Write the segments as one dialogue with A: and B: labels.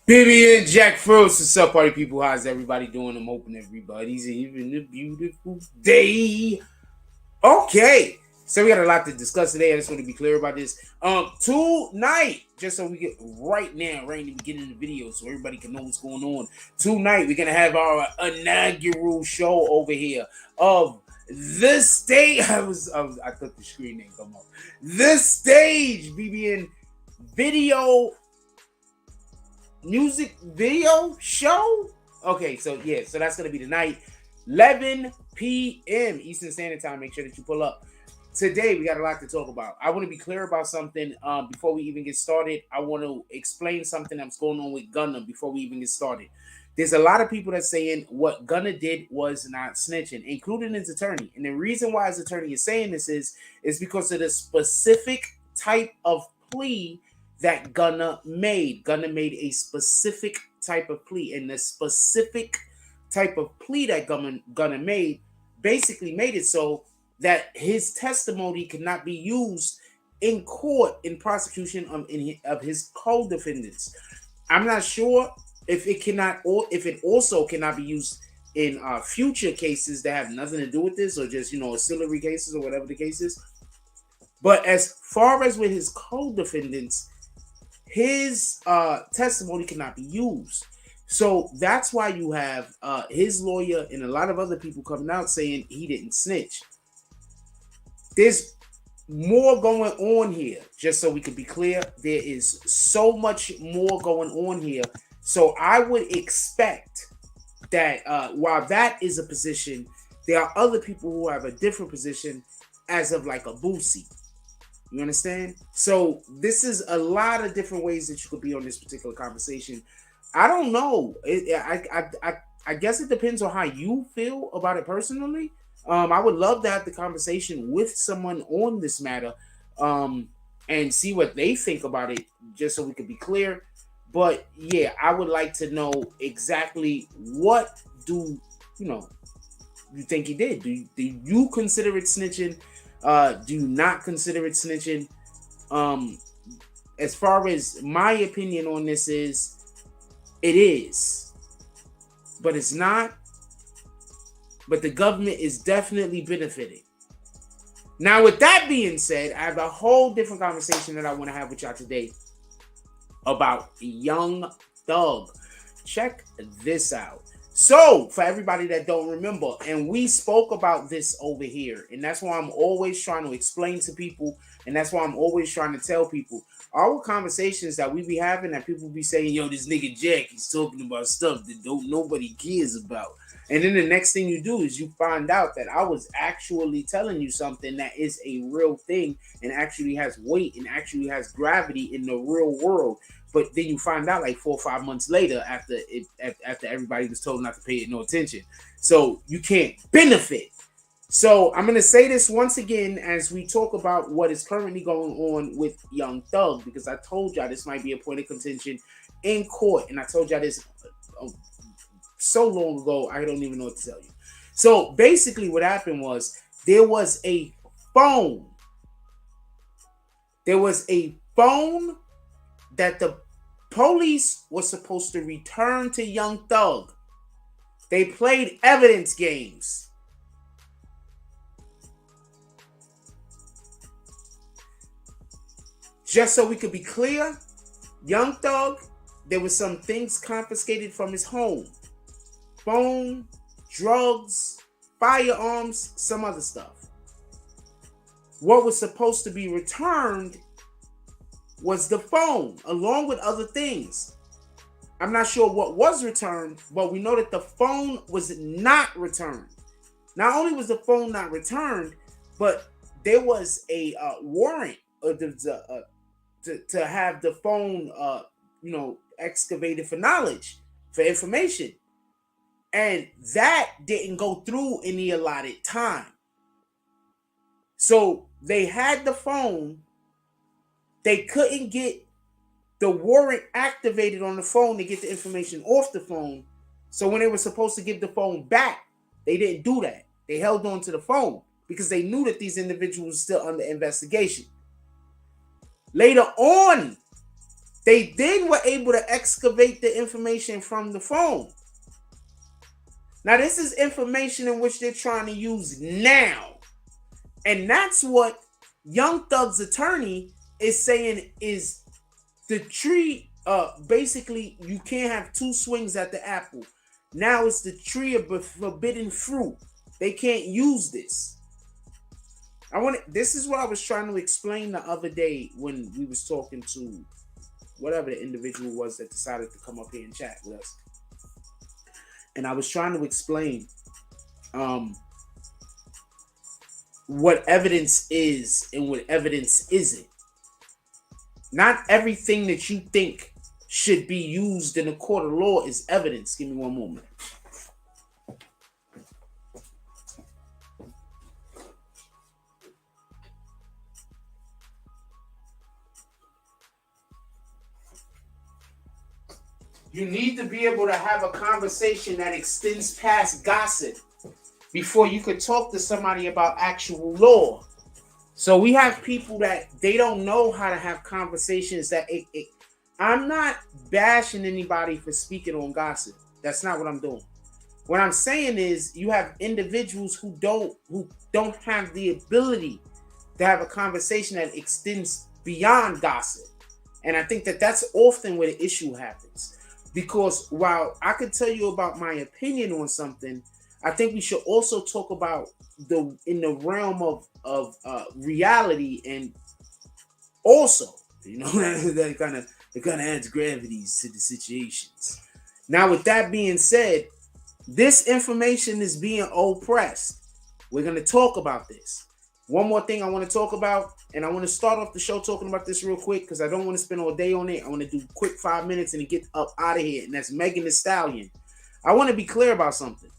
A: BBN Jack Frost, what's up, party people? How's everybody doing? I'm hoping everybody's having a beautiful day. Okay, so we got a lot to discuss today. I just want to be clear about this. Tonight, just so we get right now, right in the beginning of the video, so everybody can know what's going on. Tonight, we're gonna have our inaugural show over here of the stage. I thought the screen didn't come up. The stage, BBN video music video show. Okay, so yeah, so that's gonna be tonight, 11 p.m. Eastern Standard Time. Make sure that you pull up. Today we got a lot to talk about. I want to be clear about something before we even get started. I want to explain something that's going on with Gunna before we even get started. There's a lot of people that's saying what Gunna did was not snitching, including his attorney. And the reason why his attorney is saying this is because of the specific type of plea that Gunna made. Gunna made a specific type of plea, and the specific type of plea that Gunna made basically made it so that his testimony could not be used in court in prosecution of his co-defendants. I'm not sure if it also cannot be used in future cases that have nothing to do with this, or just ancillary cases or whatever the case is. But as far as with his co-defendants, his testimony cannot be used. So that's why you have his lawyer and a lot of other people coming out saying he didn't snitch. There's more going on here, just so we can be clear. There is so much more going on here. So I would expect that while that is a position, there are other people who have a different position, as of like a Boosie. You understand? So this is a lot of different ways that you could be on this particular conversation. I don't know. I guess it depends on how you feel about it personally. I would love to have the conversation with someone on this matter, and see what they think about it, just so we could be clear. But yeah, I would like to know exactly what do you think he did. Do you consider it snitching? Do you not consider it snitching? As far as my opinion on this is, it is, but it's not. But the government is definitely benefiting. Now, with that being said, I have a whole different conversation that I want to have with y'all today about Young Thug. Check this out. So, for everybody that don't remember, and we spoke about this over here, and that's why I'm always trying to explain to people, and that's why I'm always trying to tell people, our conversations that we be having, that people be saying, yo, this nigga Jack, he's talking about stuff that nobody cares about. And then the next thing you do is you find out that I was actually telling you something that is a real thing and actually has weight and actually has gravity in the real world. But then you find out like 4 or 5 months later, after everybody was told not to pay it no attention. So you can't benefit. So I'm going to say this once again as we talk about what is currently going on with Young Thug, because I told y'all this might be a point of contention in court. And I told y'all this so long ago, I don't even know what to tell you. So basically what happened was there was a phone. There was a phone that the police was supposed to return to Young Thug. They played evidence games. Just so we could be clear, Young Thug, there was some things confiscated from his home. Phone, drugs, firearms, some other stuff. What was supposed to be returned was the phone, along with other things. I'm not sure what was returned, but we know that the phone was not returned. Not only was the phone not returned, but there was a warrant to have the phone, excavated for knowledge, for information. And that didn't go through in the allotted time. So they had the phone. They couldn't get the warrant activated on the phone to get the information off the phone. So when they were supposed to give the phone back, they didn't do that. They held on to the phone because they knew that these individuals were still under investigation. Later on, They then were able to excavate the information from the phone. Now, this is information in which they're trying to use now. And that's what Young Thug's attorney is saying is the tree. Basically, you can't have two swings at the apple. Now it's the tree of forbidden fruit. They can't use this. This is what I was trying to explain the other day when we was talking to whatever the individual was that decided to come up here and chat with us. And I was trying to explain what evidence is and what evidence isn't. Not everything that you think should be used in a court of law is evidence. Give me one moment. You need to be able to have a conversation that extends past gossip before you could talk to somebody about actual law. So we have people that they don't know how to have conversations that I'm not bashing anybody for speaking on gossip. That's not what I'm doing. What I'm saying is you have individuals who don't have the ability to have a conversation that extends beyond gossip. And I think that that's often where the issue happens. Because while I could tell you about my opinion on something, I think we should also talk about in the realm of reality, and also, that kind of adds gravities to the situations. Now, with that being said, this information is being oppressed. We're going to talk about this. One more thing I want to talk about, and I want to start off the show talking about this real quick because I don't want to spend all day on it. I want to do quick 5 minutes and get up out of here, and that's Megan Thee Stallion. I want to be clear about something.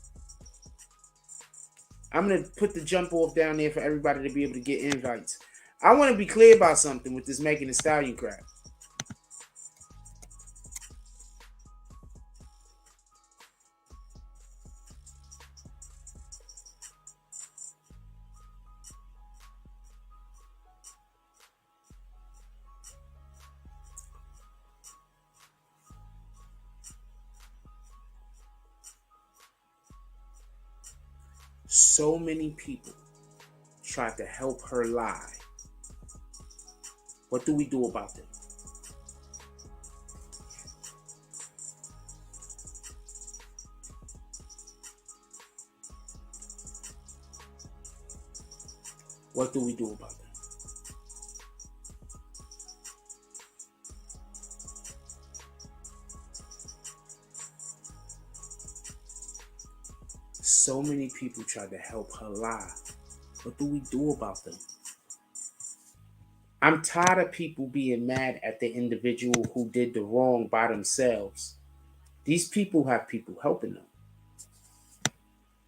A: I'm going to put the jump off down there for everybody to be able to get invites. I want to be clear about something with this Megan Thee Stallion crap. So many people tried to help her lie. What do we do about them? What do we do about them? So many people tried to help her lie. What do we do about them? I'm tired of people being mad at the individual who did the wrong by themselves. These people have people helping them.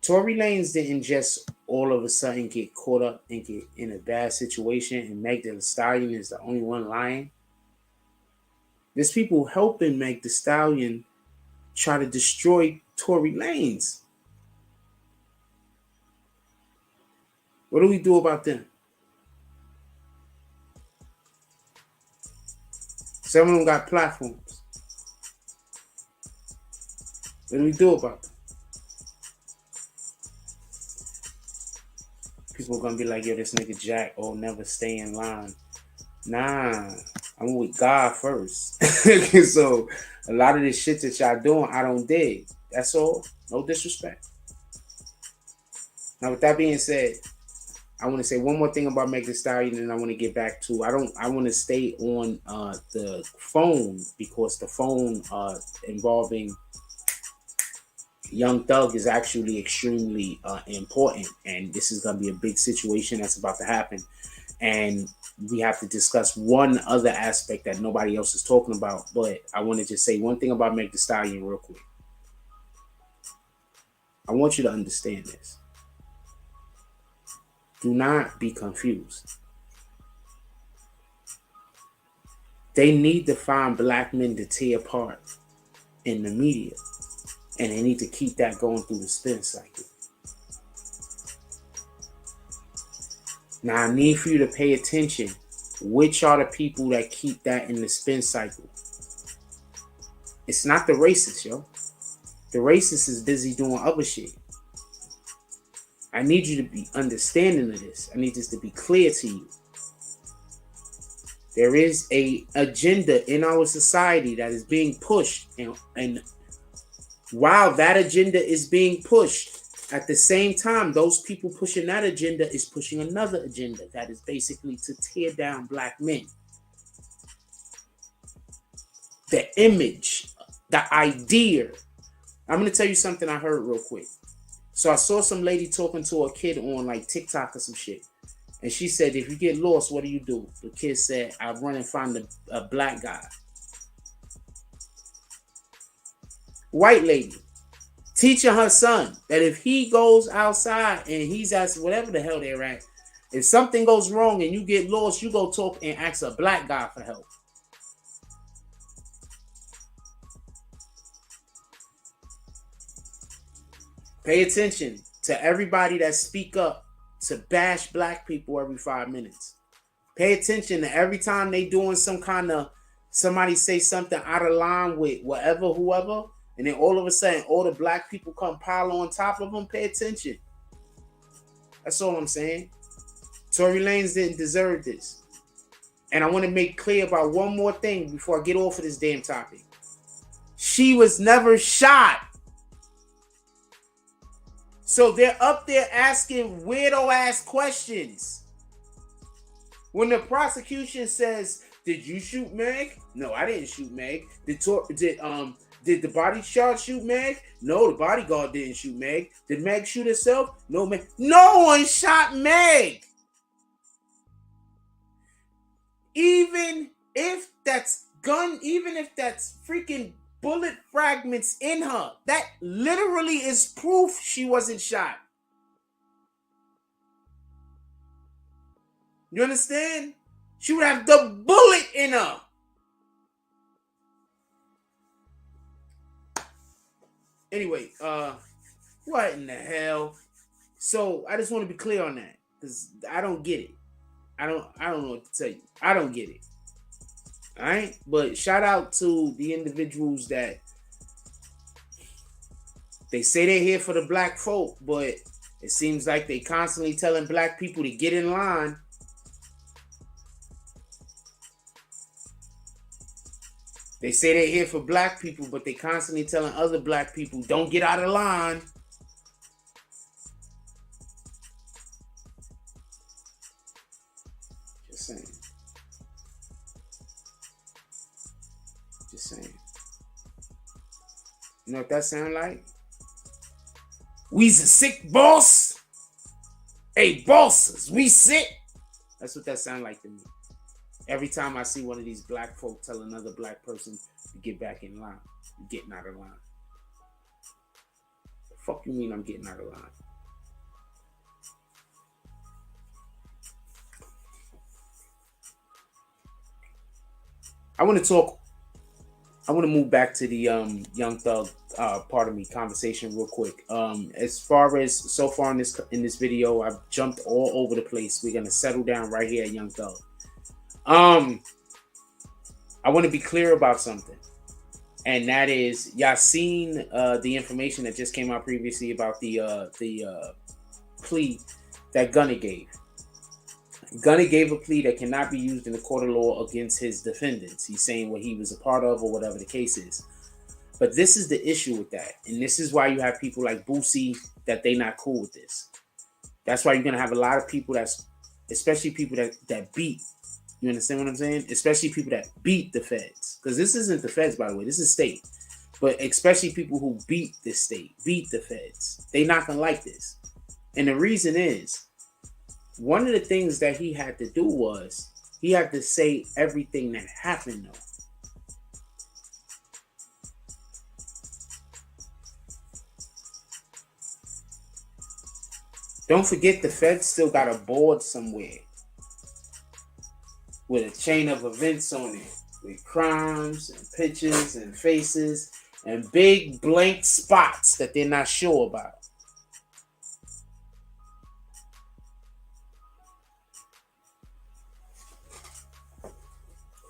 A: Tory Lanez didn't just all of a sudden get caught up and get in a bad situation and Meg Thee Stallion is the only one lying. There's people helping Meg Thee Stallion try to destroy Tory Lanez. What do we do about them? Some of them got platforms. What do we do about them? People are going to be like, yo, this nigga Jack, never stay in line. Nah, I'm with God first. So a lot of this shit that y'all doing, I don't dig. That's all. No disrespect. Now, with that being said, I want to say one more thing about Meg Thee Stallion, and I want to get back to. I want to stay on the phone because the phone involving Young Thug is actually extremely important, and this is going to be a big situation that's about to happen. And we have to discuss one other aspect that nobody else is talking about. But I want to just say one thing about Meg Thee Stallion real quick. I want you to understand this. Do not be confused. They need to find black men to tear apart in the media. And they need to keep that going through the spin cycle. Now, I need for you to pay attention. Which are the people that keep that in the spin cycle? It's not the racist, yo. The racist is busy doing other shit. I need you to be understanding of this. I need this to be clear to you. There is a agenda in our society that is being pushed, and while that agenda is being pushed, at the same time, those people pushing that agenda is pushing another agenda that is basically to tear down black men. The image, the idea. I'm going to tell you something I heard real quick. So I saw some lady talking to a kid on like TikTok or some shit. And she said, if you get lost, what do? The kid said, I run and find a black guy. White lady teaching her son that if he goes outside and he's at whatever the hell they're at, if something goes wrong and you get lost, you go talk and ask a black guy for help. Pay attention to everybody that speak up to bash black people every 5 minutes. Pay attention to every time they doing some kind of, somebody say something out of line with whatever, whoever, and then all of a sudden all the black people come pile on top of them. Pay attention. That's all I'm saying. Tory Lanez didn't deserve this. And I want to make clear about one more thing before I get off of this damn topic. She was never shot. So they're up there asking weirdo ass questions. When the prosecution says, "Did you shoot Meg?" No, I didn't shoot Meg. Did the bodyguard shoot Meg? No, the bodyguard didn't shoot Meg. Did Meg shoot herself? No, Meg. No one shot Meg. Even if that's freaking bullet fragments in her, that literally is proof she wasn't shot. You understand? She would have the bullet in her. Anyway, what in the hell? So I just want to be clear on that, because I don't get it. I don't know what to tell you. I don't get it. All right, but shout out to the individuals that they say they're here for the black folk, but it seems like they constantly telling black people to get in line. They say they're here for black people, but they constantly telling other black people, don't get out of line. Just saying. Just saying. You know what that sound like? We's a sick boss. Hey, bosses, we sick. That's what that sound like to me. Every time I see one of these black folk tell another black person to get back in line, you're getting out of line. The fuck you mean I'm getting out of line? I want to move back to the Young Thug conversation real quick. As far as so far in this video, I've jumped all over the place. We're gonna settle down right here at Young Thug. I want to be clear about something, and that is, y'all seen the information that just came out previously about the plea that Gunna gave. Gunna gave a plea that cannot be used in the court of law against his defendants. He's saying what he was a part of or whatever the case is. But this is the issue with that. And this is why you have people like Boosie that they not cool with this. That's why you're going to have a lot of people especially people that beat. You understand what I'm saying? Especially people that beat the feds. Because this isn't the feds, by the way. This is state. But especially people who beat the state, beat the feds. They not going to like this. And the reason is, one of the things that he had to do was he had to say everything that happened, though. Don't forget the feds still got a board somewhere with a chain of events on it, with crimes and pictures and faces and big blank spots that they're not sure about.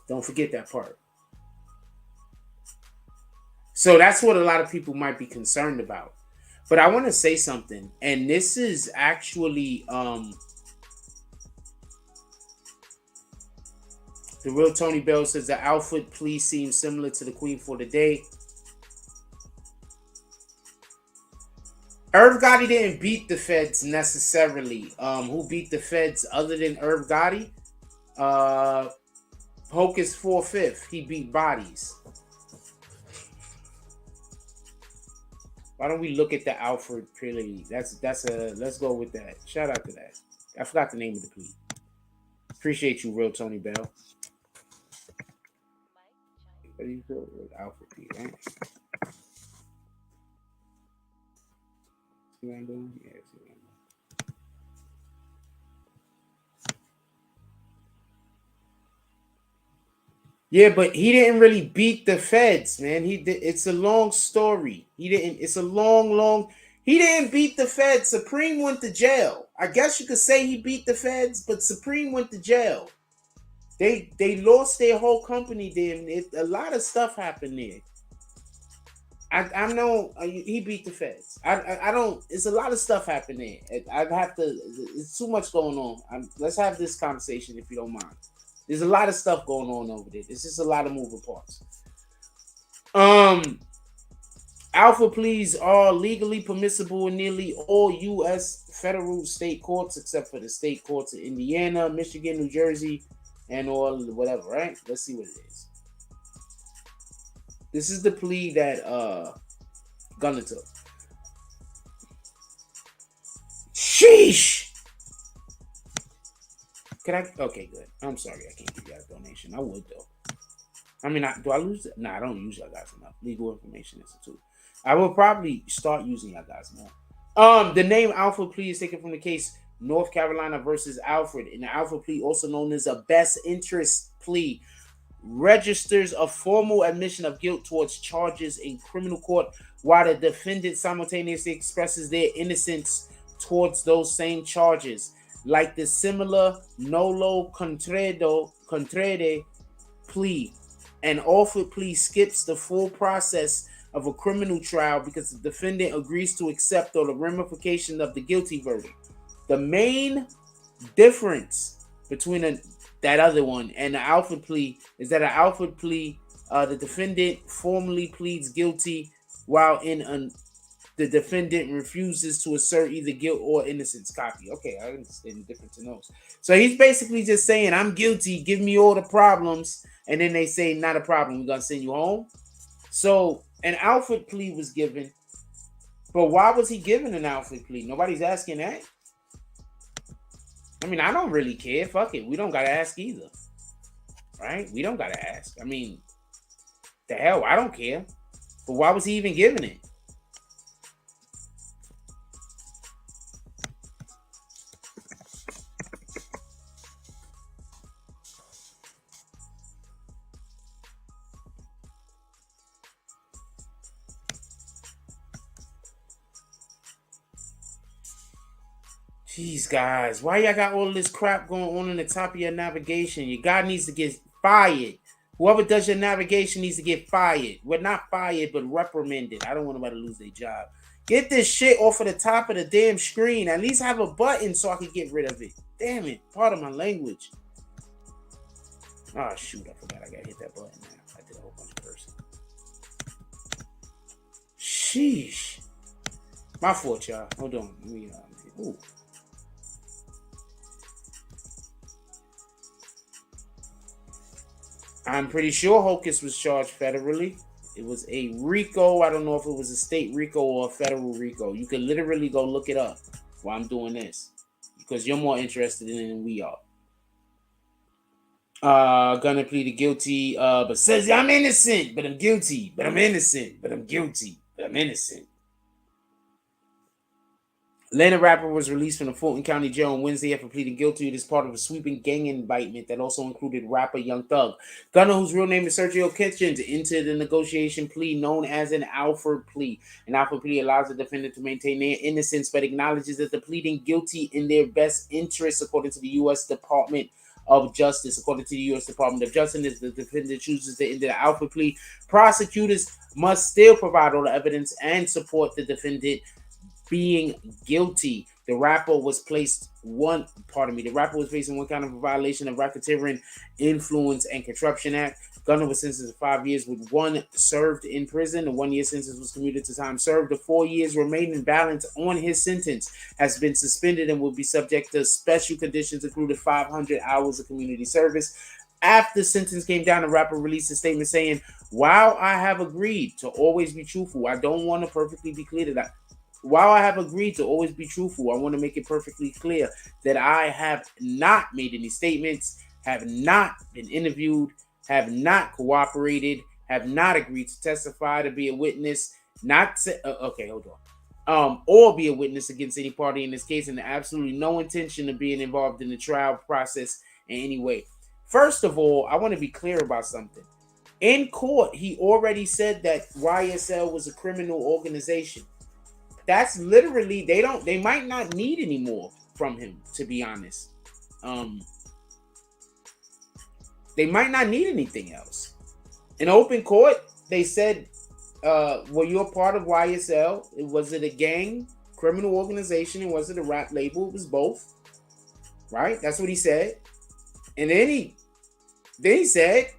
A: Don't forget that part. So that's what a lot of people might be concerned about. But I want to say something, and this is actually the real Tony Bell says the Alfred plea seems similar to the Queen for the Day. Irv Gotti didn't beat the feds necessarily. Who beat the feds other than Irv Gotti? Hocus 4/5. He beat Bodies. Why don't we look at the Alfred plea? That's a let's go with that. Shout out to that. I forgot the name of the plea. Appreciate you, real Tony Bell. What do you feel with Alfred plea, right? See what I'm doing? Yeah, see what I'm doing. Yeah, but he didn't really beat the feds, man. He did. It's a long story. He didn't. It's a long. He didn't beat the feds. Supreme went to jail. I guess you could say he beat the feds, but Supreme went to jail. They lost their whole company there. A lot of stuff happened there. I know he beat the feds. I don't. It's a lot of stuff happening there. I'd have to. It's too much going on. Let's have this conversation if you don't mind. There's a lot of stuff going on over there. It's just a lot of moving parts. Alpha pleas are legally permissible in nearly all U.S. federal state courts, except for the state courts of Indiana, Michigan, New Jersey, and all whatever. Right? Let's see what it is. This is the plea that Gunner took. Sheesh. Can I? Okay, good. I'm sorry I can't give you a donation. I would though. I mean, do I lose it? Nah, I don't use y'all guys enough. Legal Information Institute. I will probably start using y'all guys more. The name Alpha plea is taken from the case North Carolina versus Alfred. And the Alpha plea, also known as a best interest plea, registers a formal admission of guilt towards charges in criminal court, while the defendant simultaneously expresses their innocence towards those same charges. Like the similar nolo contrade plea, an Alfred plea skips the full process of a criminal trial because the defendant agrees to accept all the ramifications of the guilty verdict. The main difference between that other one and the Alfred plea is that an Alfred plea, the defendant formally pleads guilty, while the defendant refuses to assert either guilt or innocence. Copy. Okay, I understand the difference in those. So he's basically just saying, I'm guilty, give me all the problems, and then they say, not a problem, we're going to send you home. So an Alfred plea was given, but why was he given an Alfred plea? Nobody's asking that. I mean, I don't really care. Fuck it. We don't got to ask either. Right? We don't got to ask. I mean, the hell, I don't care. But why was he even given it? Jeez, guys, why y'all got all this crap going on in the top of your navigation? Your guy needs to get fired. Whoever does your navigation needs to get fired. We're not fired, but reprimanded. I don't want nobody to lose their job. Get this shit off of the top of the damn screen. At least have a button so I can get rid of it. Damn it. Part of my language. Oh, shoot. I forgot I got to hit that button now. I did a whole bunch of cursing. Sheesh. My fault, y'all. Hold on. Let me, ooh. I'm pretty sure Hocus was charged federally. It was a RICO. I don't know if it was a state RICO or a federal RICO. You can literally go look it up while I'm doing this, because you're more interested in it than we are. Gonna plead guilty, but says I'm innocent, but I'm guilty, but I'm innocent, but I'm guilty, but I'm innocent. Atlanta rapper was released from the Fulton County Jail on Wednesday after pleading guilty. It is part of a sweeping gang indictment that also included rapper Young Thug. Gunner, whose real name is Sergio Kitchens, entered the negotiation plea known as an Alfred plea. An Alfred plea allows the defendant to maintain their innocence, but acknowledges that the pleading guilty in their best interest, according to the U.S. Department of Justice. According to the U.S. Department of Justice, if the defendant chooses to enter the Alfred plea, prosecutors must still provide all the evidence and support the defendant being guilty. The rapper was facing one count of a violation of Racketeering, Influence, and Corruption Act. Gunner was sentenced to 5 years with 1 served in prison. The 1 year sentence was commuted to time served. The 4 years remaining balance on his sentence has been suspended and will be subject to special conditions, including 500 hours of community service. After the sentence came down, the rapper released a statement saying, "While I have agreed to always be truthful, I don't want to perfectly be clear that while I have agreed to always be truthful, I want to make it perfectly clear that I have not made any statements, have not been interviewed, have not cooperated, have not agreed to testify, to be a witness, or be a witness against any party in this case, and absolutely no intention of being involved in the trial process in any way." First of all, I want to be clear about something. In court, he already said that YSL was a criminal organization. That's literally, they might not need any more from him, to be honest. They might not need anything else. In open court, they said, were you a part of YSL? Was it a gang, criminal organization, and was it a rap label? It was both. Right? That's what he said. And then he said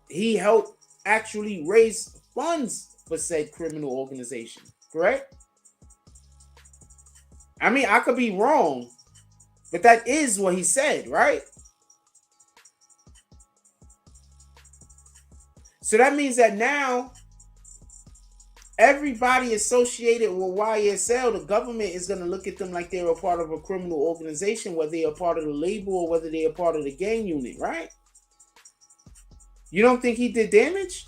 A: he helped actually raise funds for said criminal organization. Correct? I mean, I could be wrong, but that is what he said, right? So that means that now everybody associated with YSL, the government is going to look at them like they're a part of a criminal organization, whether they're a part of the label or whether they're a part of the gang unit, right? You don't think he did damage?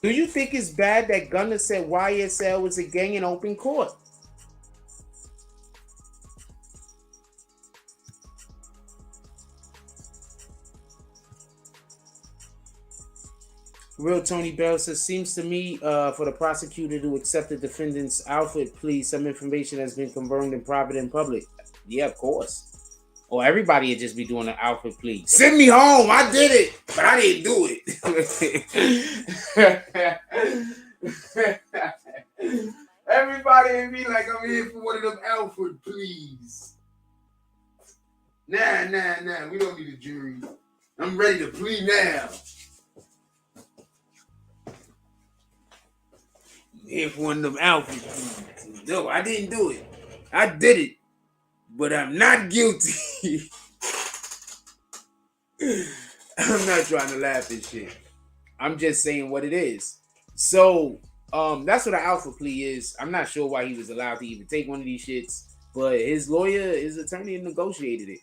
A: Do you think it's bad that Gunner said YSL was a gang in open court? Real Tony Bell says, seems to me for the prosecutor to accept the defendant's outfit plea, some information has been confirmed in private and public. Yeah, of course. Or everybody would just be doing an outfit plea. Send me home. I did it, but I didn't do it. Everybody would be like, I'm here for one of them outfit pleas. Nah. We don't need a jury. I'm ready to plea now. If one of them outfit pleas. No, I didn't do it. I did it, but I'm not guilty. I'm not trying to laugh at shit. I'm just saying what it is. So, that's what an alpha plea is. I'm not sure why he was allowed to even take one of these shits, but his lawyer, his attorney negotiated it.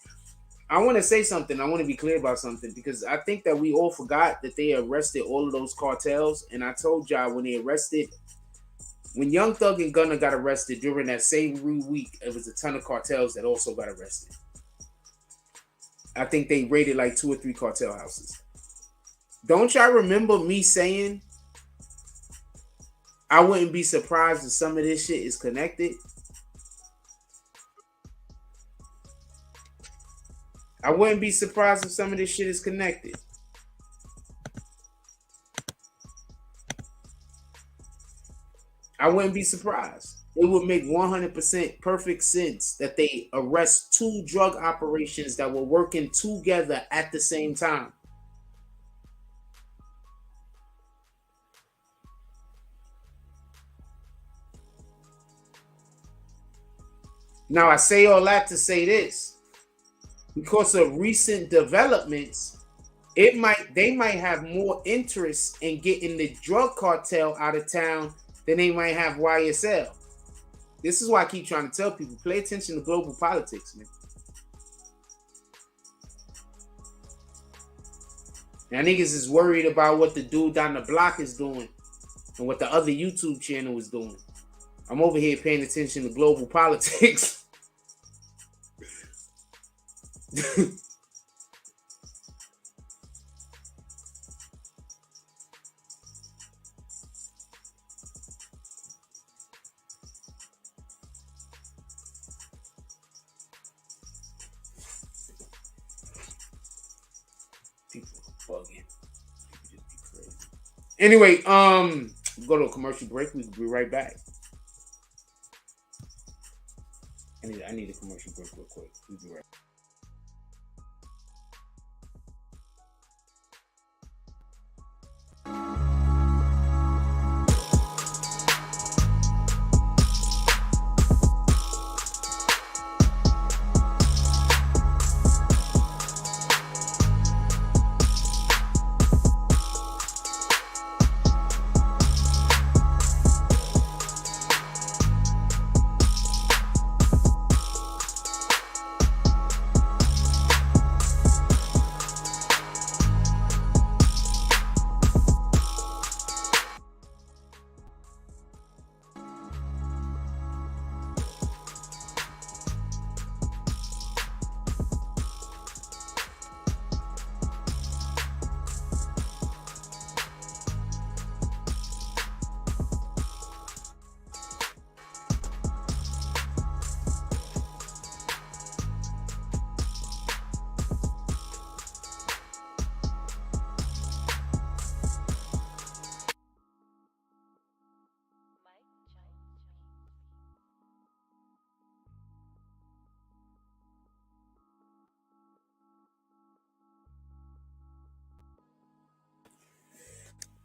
A: I want to say something. I want to be clear about something because I think that we all forgot that they arrested all of those cartels. And I told y'all when Young Thug and Gunna got arrested during that same week, it was a ton of cartels that also got arrested. I think they raided like 2 or 3 cartel houses. Don't y'all remember me saying I wouldn't be surprised if some of this shit is connected? I wouldn't be surprised if some of this shit is connected. I wouldn't be surprised. It would make 100% perfect sense that they arrest 2 drug operations that were working together at the same time. Now, I say all that to say this. Because of recent developments, they might have more interest in getting the drug cartel out of town than they might have YSL. This is why I keep trying to tell people, pay attention to global politics, man. Now niggas is worried about what the dude down the block is doing and what the other YouTube channel is doing. I'm over here paying attention to global politics. People are bugging. People just be crazy. Anyway, go to a commercial break. We will be right back. I need a commercial break real quick. We'll be right back.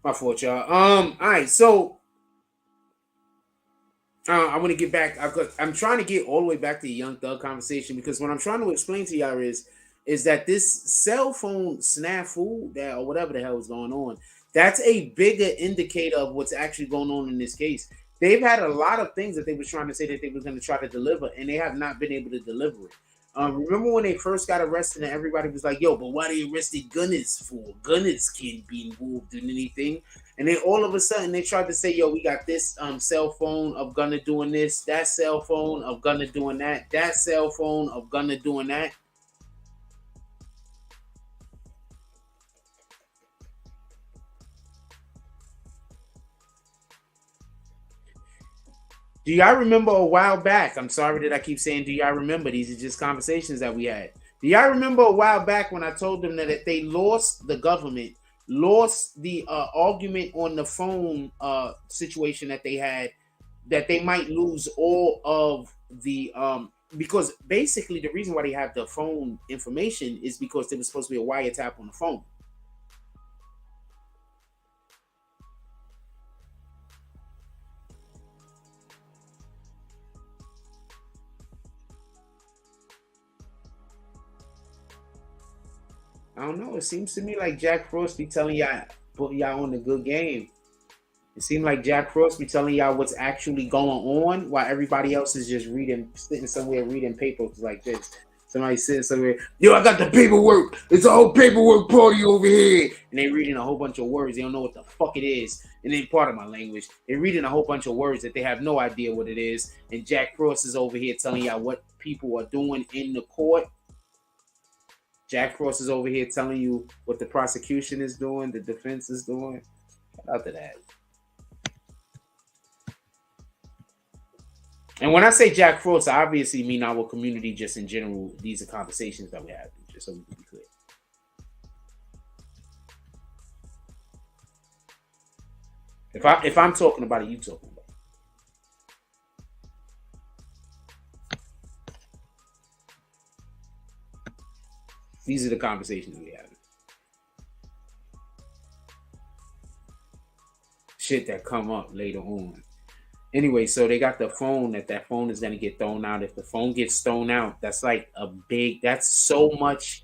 A: My fault, y'all. All right, so I want to get back. I'm trying to get all the way back to the Young Thug conversation because what I'm trying to explain to y'all is that this cell phone snafu that or whatever the hell is going on, that's a bigger indicator of what's actually going on in this case. They've had a lot of things that they were trying to say that they were going to try to deliver, and they have not been able to deliver it. Remember when they first got arrested and everybody was like, yo, but why they arrested Gunners for? Gunners can't be involved in anything. And then all of a sudden they tried to say, yo, we got this cell phone of Gunner doing this, that cell phone of Gunner doing that cell phone of Gunner doing that. Do y'all remember a while back? I'm sorry that I keep saying, do y'all remember? These are just conversations that we had. Do y'all remember a while back when I told them that if they lost the government, lost the argument on the phone situation that they had, that they might lose all of the because basically the reason why they have the phone information is because there was supposed to be a wiretap on the phone. I don't know. It seems to me like Jack Frost be telling y'all, put y'all on the good game. It seems like Jack Frost be telling y'all what's actually going on while everybody else is just reading, sitting somewhere reading papers like this. Somebody sitting somewhere, yo, I got the paperwork. It's a whole paperwork party over here. And they reading a whole bunch of words. They don't know what the fuck it is. And then part of my language, they're reading a whole bunch of words that they have no idea what it is. And Jack Frost is over here telling y'all what people are doing in the court. Jack Frost is over here telling you what the prosecution is doing, the defense is doing. Shout out to that. And when I say Jack Frost, I obviously mean our community just in general. These are conversations that we have, just so we can be clear. If I'm talking about it, you talking about it. These are the conversations we have. Shit that come up later on. Anyway, so they got the phone that phone is going to get thrown out. If the phone gets thrown out, that's like that's so much.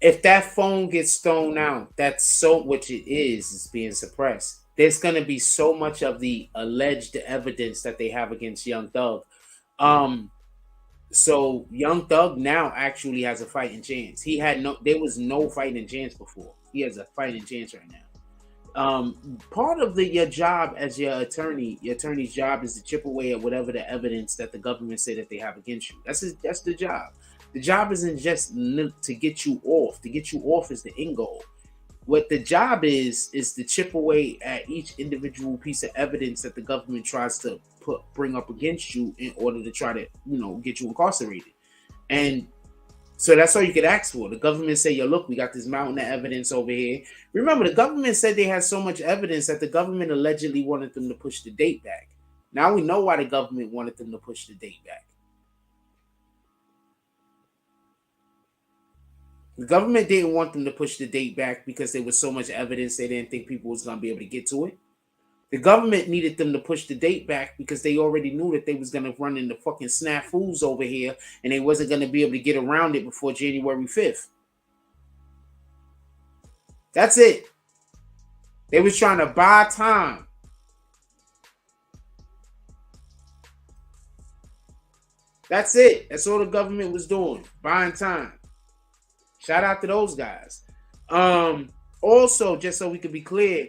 A: If that phone gets thrown out, that's so, which it is being suppressed. there's going to be so much of the alleged evidence that they have against Young Thug. Um, so Young Thug now actually has a fighting chance. There was no fighting chance before. He has a fighting chance right now. Part of your job as your attorney's job is to chip away at whatever the evidence that the government say that they have against you. That's the job. The job isn't just to get you off. To get you off is the end goal. What the job is to chip away at each individual piece of evidence that the government tries to bring up against you in order to try to get you incarcerated. And so that's all you could ask for. The government say, yo, look, we got this mountain of evidence over here. Remember, the government said they had so much evidence that the government allegedly wanted them to push the date back. Now we know why the government wanted them to push the date back. The government didn't want them to push the date back because there was so much evidence they didn't think people was going to be able to get to it. The government needed them to push the date back because they already knew that they was going to run into fucking snafus over here and they wasn't going to be able to get around it before January 5th. That's it. They was trying to buy time. That's it. That's all the government was doing. Buying time. Shout out to those guys. Also, just so we could be clear,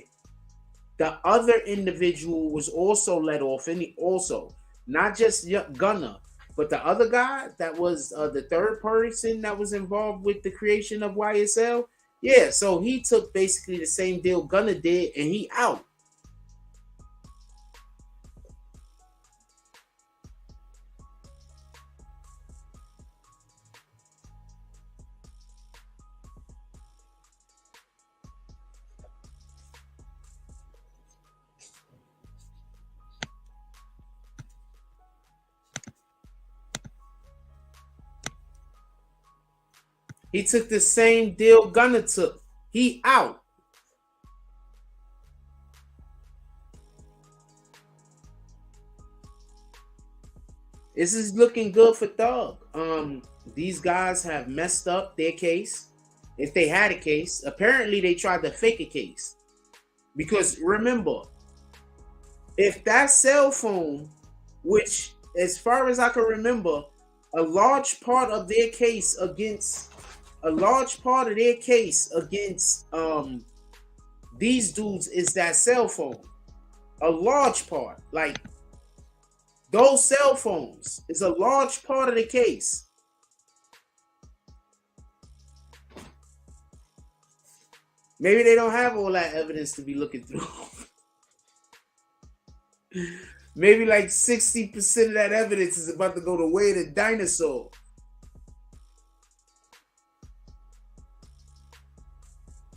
A: the other individual was also let off, and also not just Gunna, but the other guy that was the third person that was involved with the creation of YSL. Yeah, so he took basically the same deal Gunna did, and he out. He took the same deal Gunna took. He out. This is looking good for Thug. These guys have messed up their case. If they had a case, apparently they tried to fake a case. Because remember, if that cell phone, which as far as I can remember, a large part of their case against these dudes is that cell phone. A large part. Like those cell phones is a large part of the case. Maybe they don't have all that evidence to be looking through. Maybe like 60% of that evidence is about to go the way of the dinosaur.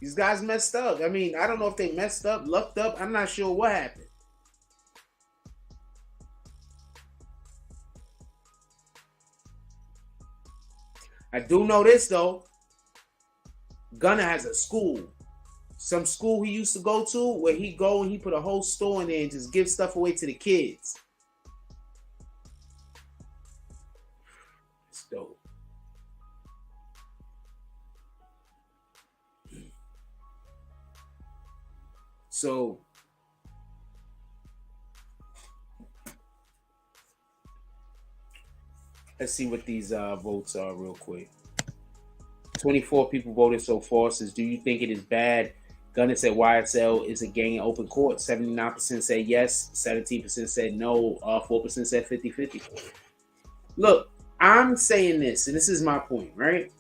A: These guys messed up. I mean, I don't know if they messed up, lucked up. I'm not sure what happened. I do know this though. Gunna has a school. Some school he used to go to where he go and he put a whole store in there and just give stuff away to the kids. It's dope. So let's see what these votes are real quick. 24 people voted so far. Says, do you think it is bad? Gunna said YSL is a gang in open court. 79% said yes. 17% said no. 4% said 50-50. Look, I'm saying this, and this is my point, right?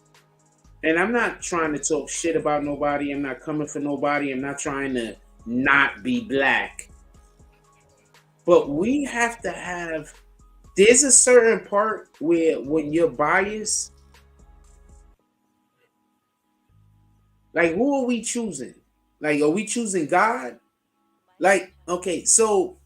A: And I'm not trying to talk shit about nobody. I'm not coming for nobody. I'm not trying to not be black. But we have to have, there's a certain part where when you're biased, like who are we choosing? Like, are we choosing God? Like, okay, so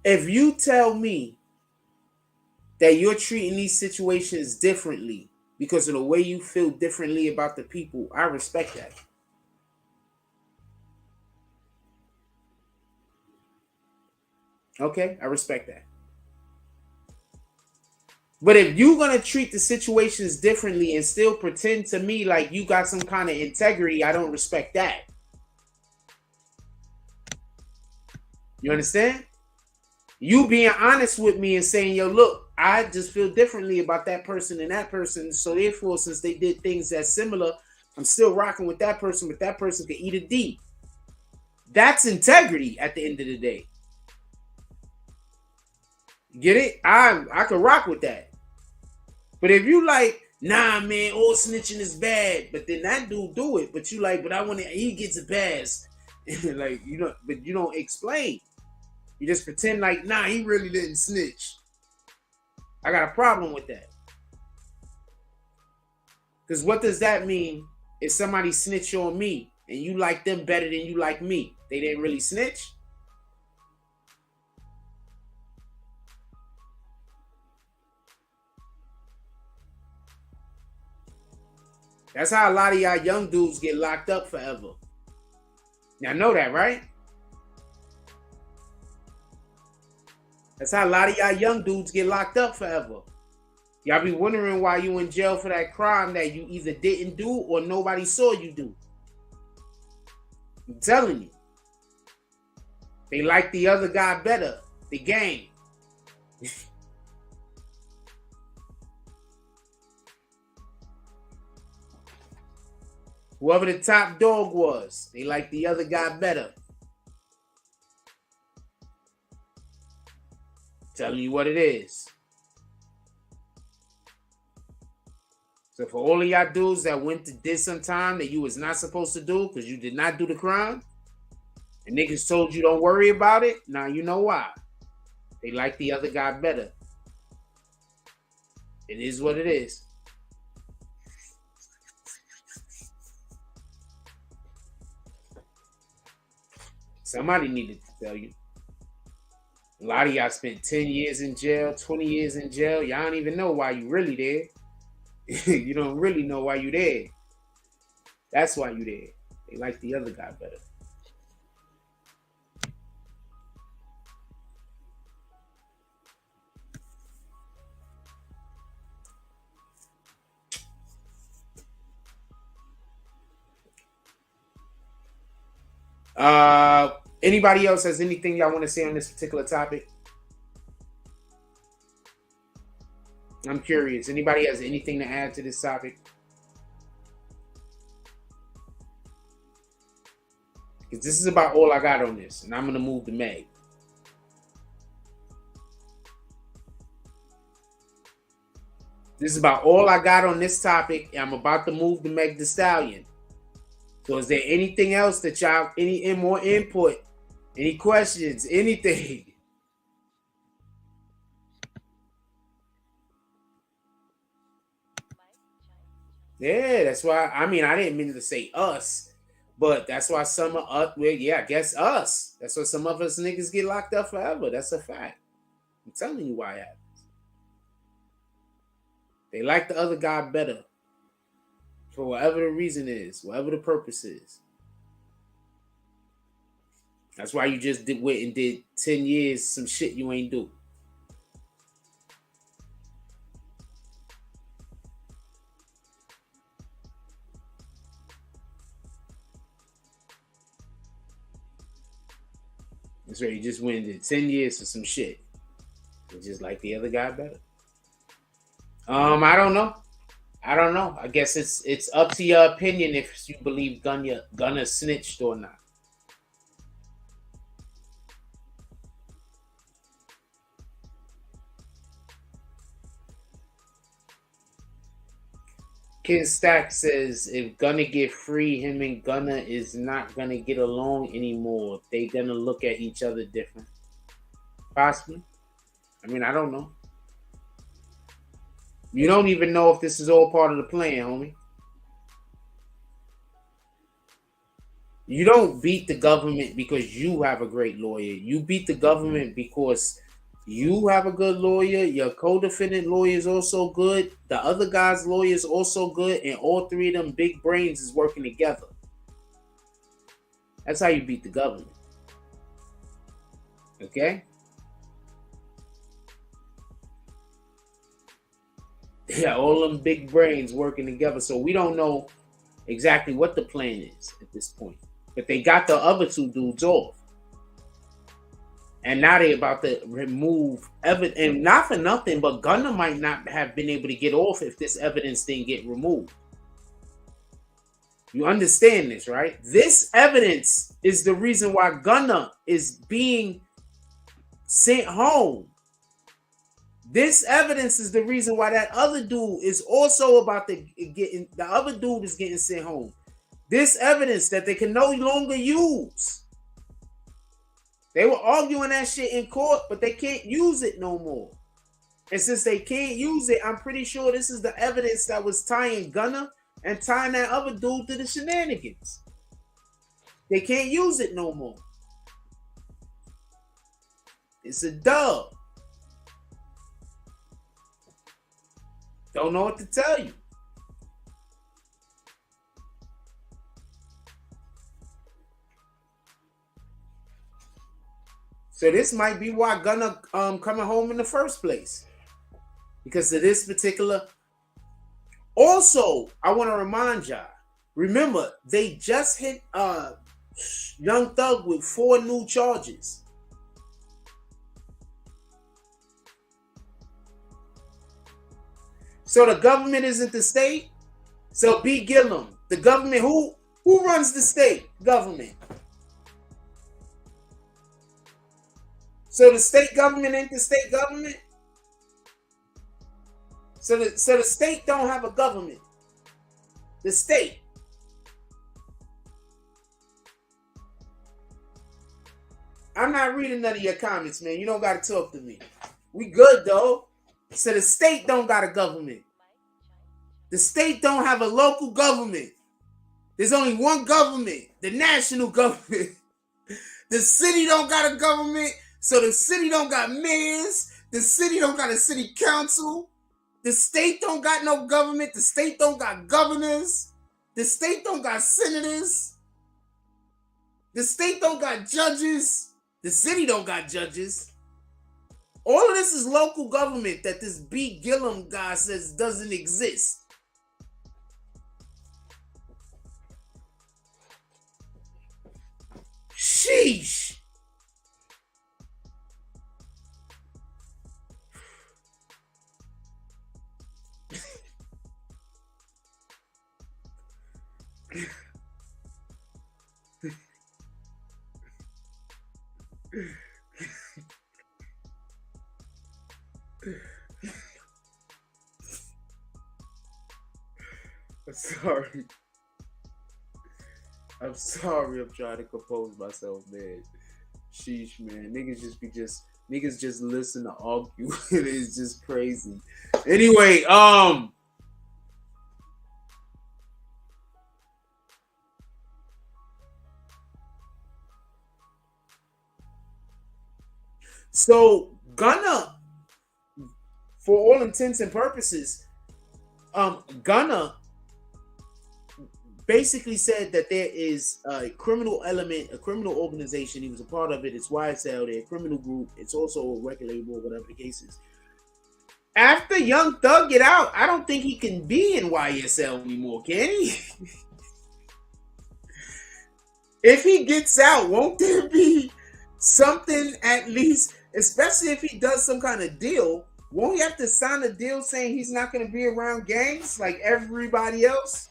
A: if you tell me that you're treating these situations differently because of the way you feel differently about the people, I respect that. Okay, I respect that. But if you're gonna treat the situations differently and still pretend to me like you got some kind of integrity, I don't respect that. You understand? You being honest with me and saying, yo, look, I just feel differently about that person and that person. So therefore, since they did things that's similar, I'm still rocking with that person, but that person could eat a D. That's integrity at the end of the day. Get it? I could rock with that. But if you like, nah, man, all snitching is bad, but then that dude do it, but you like, but I want to, he gets a pass. Like, you know, but you don't explain. You just pretend like, nah, he really didn't snitch. I got a problem with that. Because what does that mean if somebody snitch on me and you like them better than you like me? They didn't really snitch? That's how a lot of y'all young dudes get locked up forever. Y'all know that, right? That's how a lot of y'all young dudes get locked up forever. Y'all be wondering why you in jail for that crime that you either didn't do or nobody saw you do. I'm telling you. They like the other guy better. The gang. Whoever the top dog was, they like the other guy better. Telling you what it is. So for all of y'all dudes that went to did some time that you was not supposed to do because you did not do the crime, and niggas told you don't worry about it, now you know why. They like the other guy better. It is what it is. Somebody needed to tell you. A lot of y'all spent 10 years in jail, 20 years in jail. Y'all don't even know why you really there. You don't really know why you there. That's why you there. They like the other guy better. Anybody else has anything y'all want to say on this particular topic? I'm curious. Anybody has anything to add to this topic? Because this is about all I got on this, and I'm going to move to Meg. This is about all I got on this topic, and I'm about to move to Meg Thee Stallion. So is there anything else that y'all, any more input, any questions, anything? Yeah, that's why, I mean, I didn't mean to say us, but that's why some of us, well, yeah, I guess us. That's why some of us niggas get locked up forever. That's a fact. I'm telling you why it happens. They like the other guy better. For whatever the reason is, whatever the purpose is. That's why you just went and did 10 years some shit you ain't do. That's right, you just went and did 10 years for some shit. It's just like the other guy better. I don't know. I guess it's up to your opinion if you believe Gunna snitched or not. Ken Stack says if Gunna get free, him and Gunna is not gonna get along anymore. They gonna look at each other different. Possibly. I mean, I don't know. You don't even know if this is all part of the plan, homie. You don't beat the government because you have a great lawyer. You beat the government because you have a good lawyer. Your co-defendant lawyer is also good. The other guy's lawyer is also good. And all three of them big brains is working together. That's how you beat the government. Okay? Yeah, all them big brains working together. So we don't know exactly what the plan is at this point. But they got the other two dudes off. And now they about to remove evidence. And not for nothing, but Gunner might not have been able to get off if this evidence didn't get removed. You understand this, right? This evidence is the reason why Gunner is being sent home. This evidence is the reason why that other dude is also about to get, the other dude is getting sent home. This evidence that they can no longer use. They were arguing that shit in court, but they can't use it no more. And since they can't use it, I'm pretty sure this is the evidence that was tying Gunner and tying that other dude to the shenanigans. They can't use it no more. It's a dub. Don't know what to tell you. So this might be why Gunner coming home in the first place. Because of this particular. Also, I want to remind y'all, remember, they just hit Young Thug with 4 new charges. So the government isn't the state. So B. Gillum, the government, who runs the state government? So the state government ain't the state government. So the state don't have a government. The state. I'm not reading none of your comments, man. You don't got to talk to me. We good, though. So the state don't got a government. The state don't have a local government. There's only one government, the national government. The city don't got a government, so the city don't got mayors. The city don't got a city council. The state don't got no government. The state don't got governors. The state don't got senators. The state don't got judges. The city don't got judges. All of this is local government that this B. Gillum guy says doesn't exist. Sheesh. I'm sorry. I'm trying to compose myself, man. Sheesh, man. Niggas just listen to argue. It's just crazy. Anyway, so Gunner, for all intents and purposes, Gunner basically said that there is a criminal element, a criminal organization. He was a part of it. It's YSL, they're a criminal group. It's also a record label, whatever the case is. After Young Thug get out, I don't think he can be in YSL anymore, can he? If he gets out, won't there be something at least, especially if he does some kind of deal, won't he have to sign a deal saying he's not going to be around gangs like everybody else?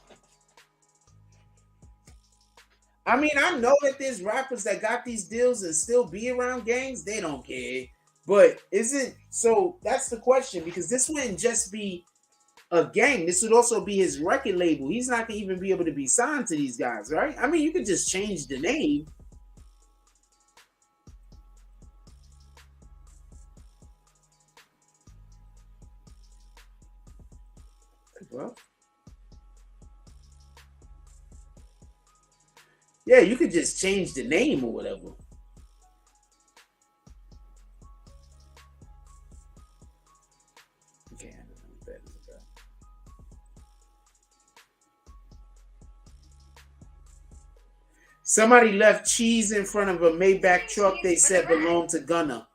A: I mean, I know that there's rappers that got these deals and still be around gangs. They don't care. But so that's the question, because this wouldn't just be a gang. This would also be his record label. He's not going to even be able to be signed to these guys, right? I mean, you could just change the name. Well, yeah, you could just change the name or whatever. Okay, I don't know what that is about. Somebody left cheese in front of a Maybach truck they said belonged to Gunner.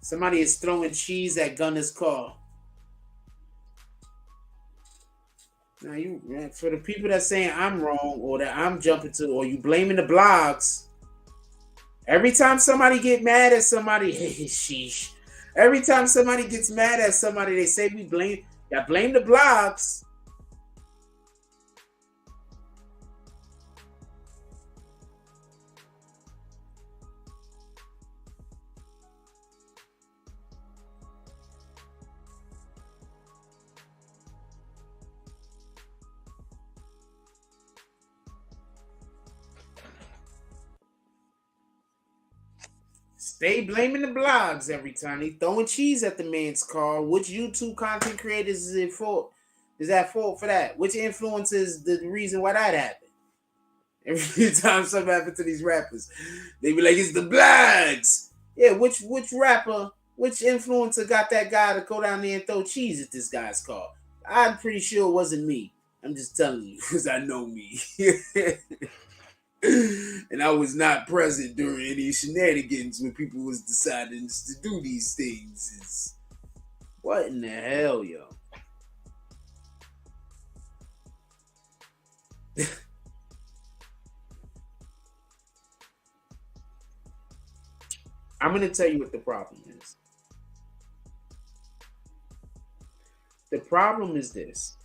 A: Somebody is throwing cheese at Gunner's car. Now for the people that saying I'm wrong or that I'm jumping to or you blaming the blogs. Every time somebody get mad at somebody, sheesh. Every time somebody gets mad at somebody, they say we blame. Y'all blame the blogs. Stay blaming the blogs every time. They throwing cheese at the man's car. Which YouTube content creators is it for? Is that fault for that? Which influences the reason why that happened? Every time something happens to these rappers, they be like, it's the blogs. Yeah, which rapper, which influencer got that guy to go down there and throw cheese at this guy's car? I'm pretty sure it wasn't me. I'm just telling you because I know me. And I was not present during any shenanigans when people was deciding to do these things. What in the hell, yo? I'm going to tell you what the problem is. The problem is this.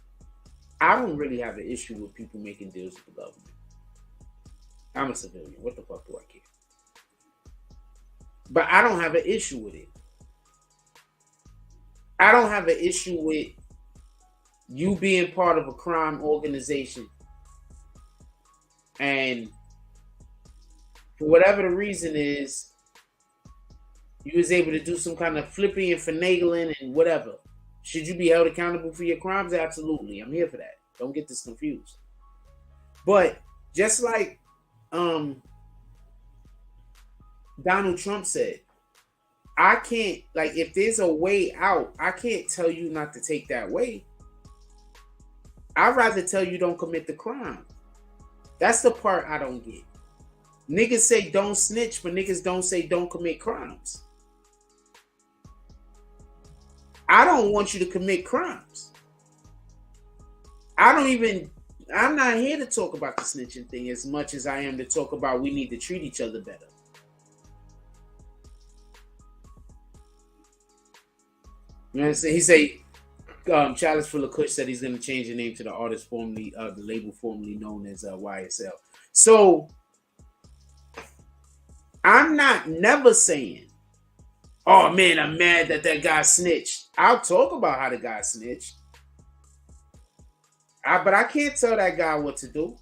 A: I don't really have an issue with people making deals with the government. I'm a civilian. What the fuck do I care? But I don't have an issue with it. I don't have an issue with you being part of a crime organization and for whatever the reason is, you was able to do some kind of flipping and finagling and whatever. Should you be held accountable for your crimes? Absolutely. I'm here for that. Don't get this confused. But just like Donald Trump said, I can't, like, if there's a way out, I can't tell you not to take that way. I'd rather tell you don't commit the crime. That's the part I don't get. Niggas say don't snitch, but niggas don't say don't commit crimes. I don't want you to commit crimes. I'm not here to talk about the snitching thing as much as I am to talk about we need to treat each other better. You know what I'm saying? He say, Chalice Full of Kush said he's going to change the name to the artist formerly, the label formerly known as YSL. So, I'm not never saying, oh man, I'm mad that guy snitched. I'll talk about how the guy snitched. But I can't tell that guy what to do.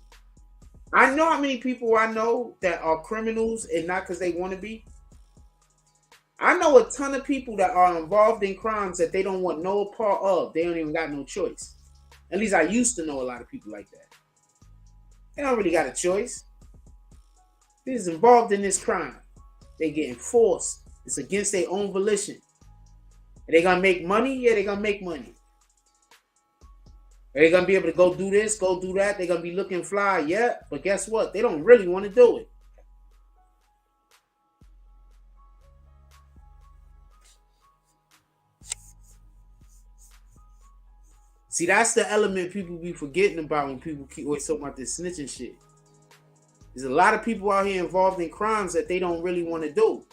A: I know how many people I know that are criminals and not because they want to be. I know a ton of people that are involved in crimes that they don't want no part of. They don't even got no choice. At least I used to know a lot of people like that. They don't really got a choice. They're involved in this crime. They getting forced. It's against their own volition. Are they gonna make money? Yeah, they're gonna make money. Are they gonna be able to go do this, go do that? They're gonna be looking fly, yeah. But guess what? They don't really want to do it. See, that's the element people be forgetting about when people keep always talking about this snitching shit. There's a lot of people out here involved in crimes that they don't really want to do.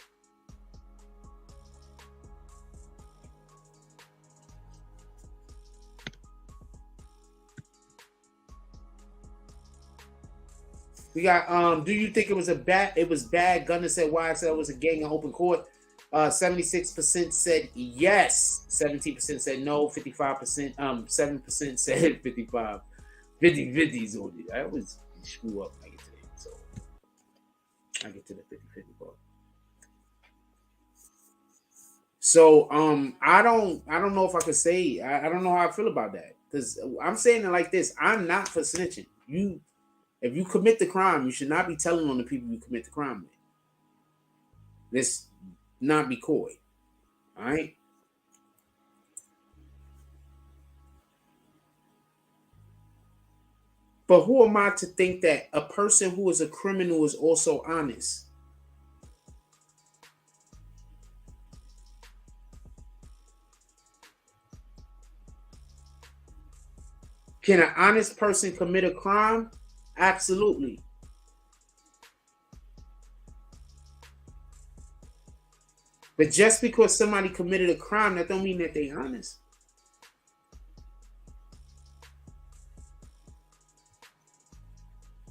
A: We got do you think it was bad? Gunner said YSL was a gang in open court. 76% said yes. 17% said no. 55%, 7% said 55. 50-50s on it. I always screw up when I get to that. So I get to the 50-50 part. So I don't know if I could say I don't know how I feel about that. Because I'm saying it like this. I'm not for snitching. If you commit the crime, you should not be telling on the people you commit the crime with. Let's not be coy. All right? But who am I to think that a person who is a criminal is also honest? Can an honest person commit a crime? Absolutely. But just because somebody committed a crime, that don't mean that they honest.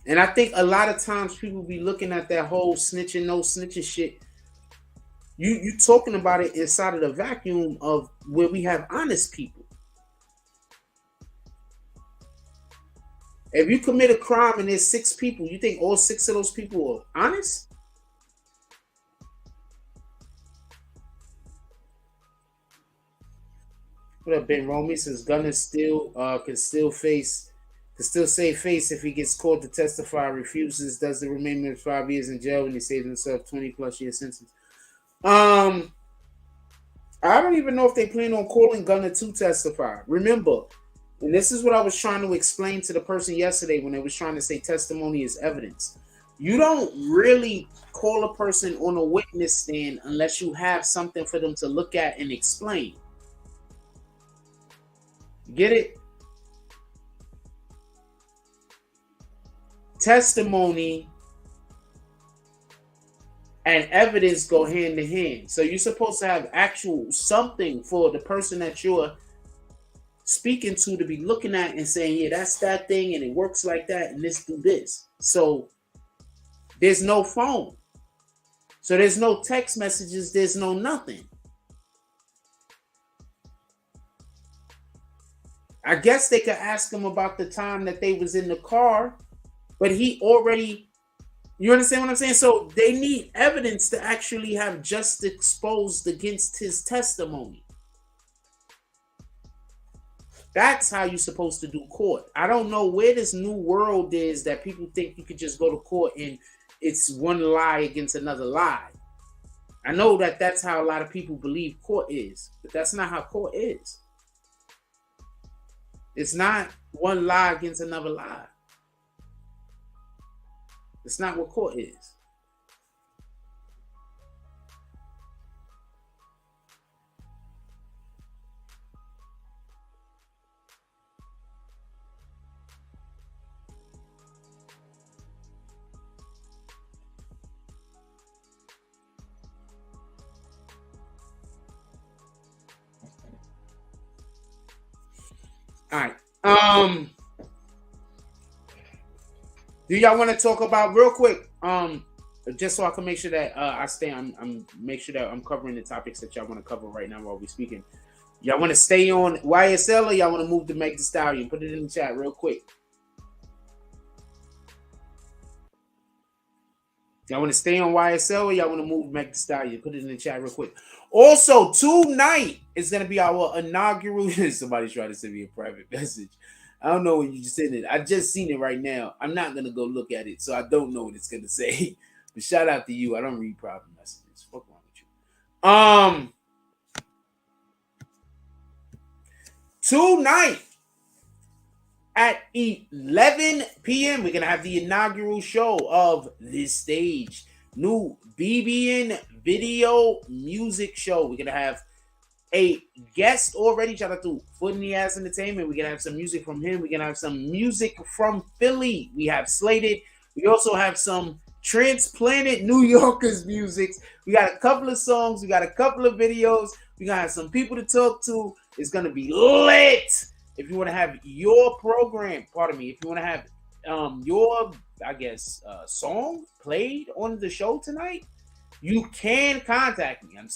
A: And I think a lot of times people be looking at that whole snitching, no snitching shit. You talking about it inside of the vacuum of where we have honest people. If you commit a crime and there's 6 people, you think all 6 of those people are honest? What up, Ben Romy? Says Gunner still can still save face if he gets called to testify, refuses, does the remainder of 5 years in jail, and he saves himself 20+ year sentence. I don't even know if they plan on calling Gunner to testify. Remember, and this is what I was trying to explain to the person yesterday when they was trying to say testimony is evidence. You don't really call a person on a witness stand unless you have something for them to look at and explain. Get it? Testimony and evidence go hand in hand. So you're supposed to have actual something for the person that you're speaking to be looking at and saying, yeah, that's that thing and it works like that and this do this. So there's no phone. So there's no text messages, there's no nothing. I guess they could ask him about the time that they was in the car, but he already, you understand what I'm saying? So they need evidence to actually have just exposed against his testimony. That's how you're supposed to do court. I don't know where this new world is that people think you could just go to court and it's one lie against another lie. I know that that's how a lot of people believe court is, but that's not how court is. It's not one lie against another lie. It's not what court is. All right. Do y'all want to talk about real quick? Just so I can make sure that I'm make sure that I'm covering the topics that y'all want to cover right now while we're speaking. Y'all want to stay on YSL or y'all want to move to Meg Thee Stallion? Put it in the chat real quick. Y'all want to stay on YSL or y'all want to move Meg Thee Stallion? Put it in the chat real quick. Also, tonight is going to be our inaugural. Somebody's trying to send me a private message. I don't know what you just said it. I just seen it right now. I'm not going to go look at it, so I don't know what it's going to say. But shout out to you. I don't read private messages. Fuck wrong with you. Tonight at 11 p.m., we're going to have the inaugural show of This Stage. New BBN video music show. We're going to have a guest already. Shout out to Foot in the Ass Entertainment. We're going to have some music from him. We're going to have some music from Philly. We have slated. We also have some transplanted New Yorkers music. We got a couple of songs. We got a couple of videos. We going to have some people to talk to. It's going to be lit. If you want to have your program, pardon me, if you want to have your, I guess, song played on the show tonight, you can contact me. I'm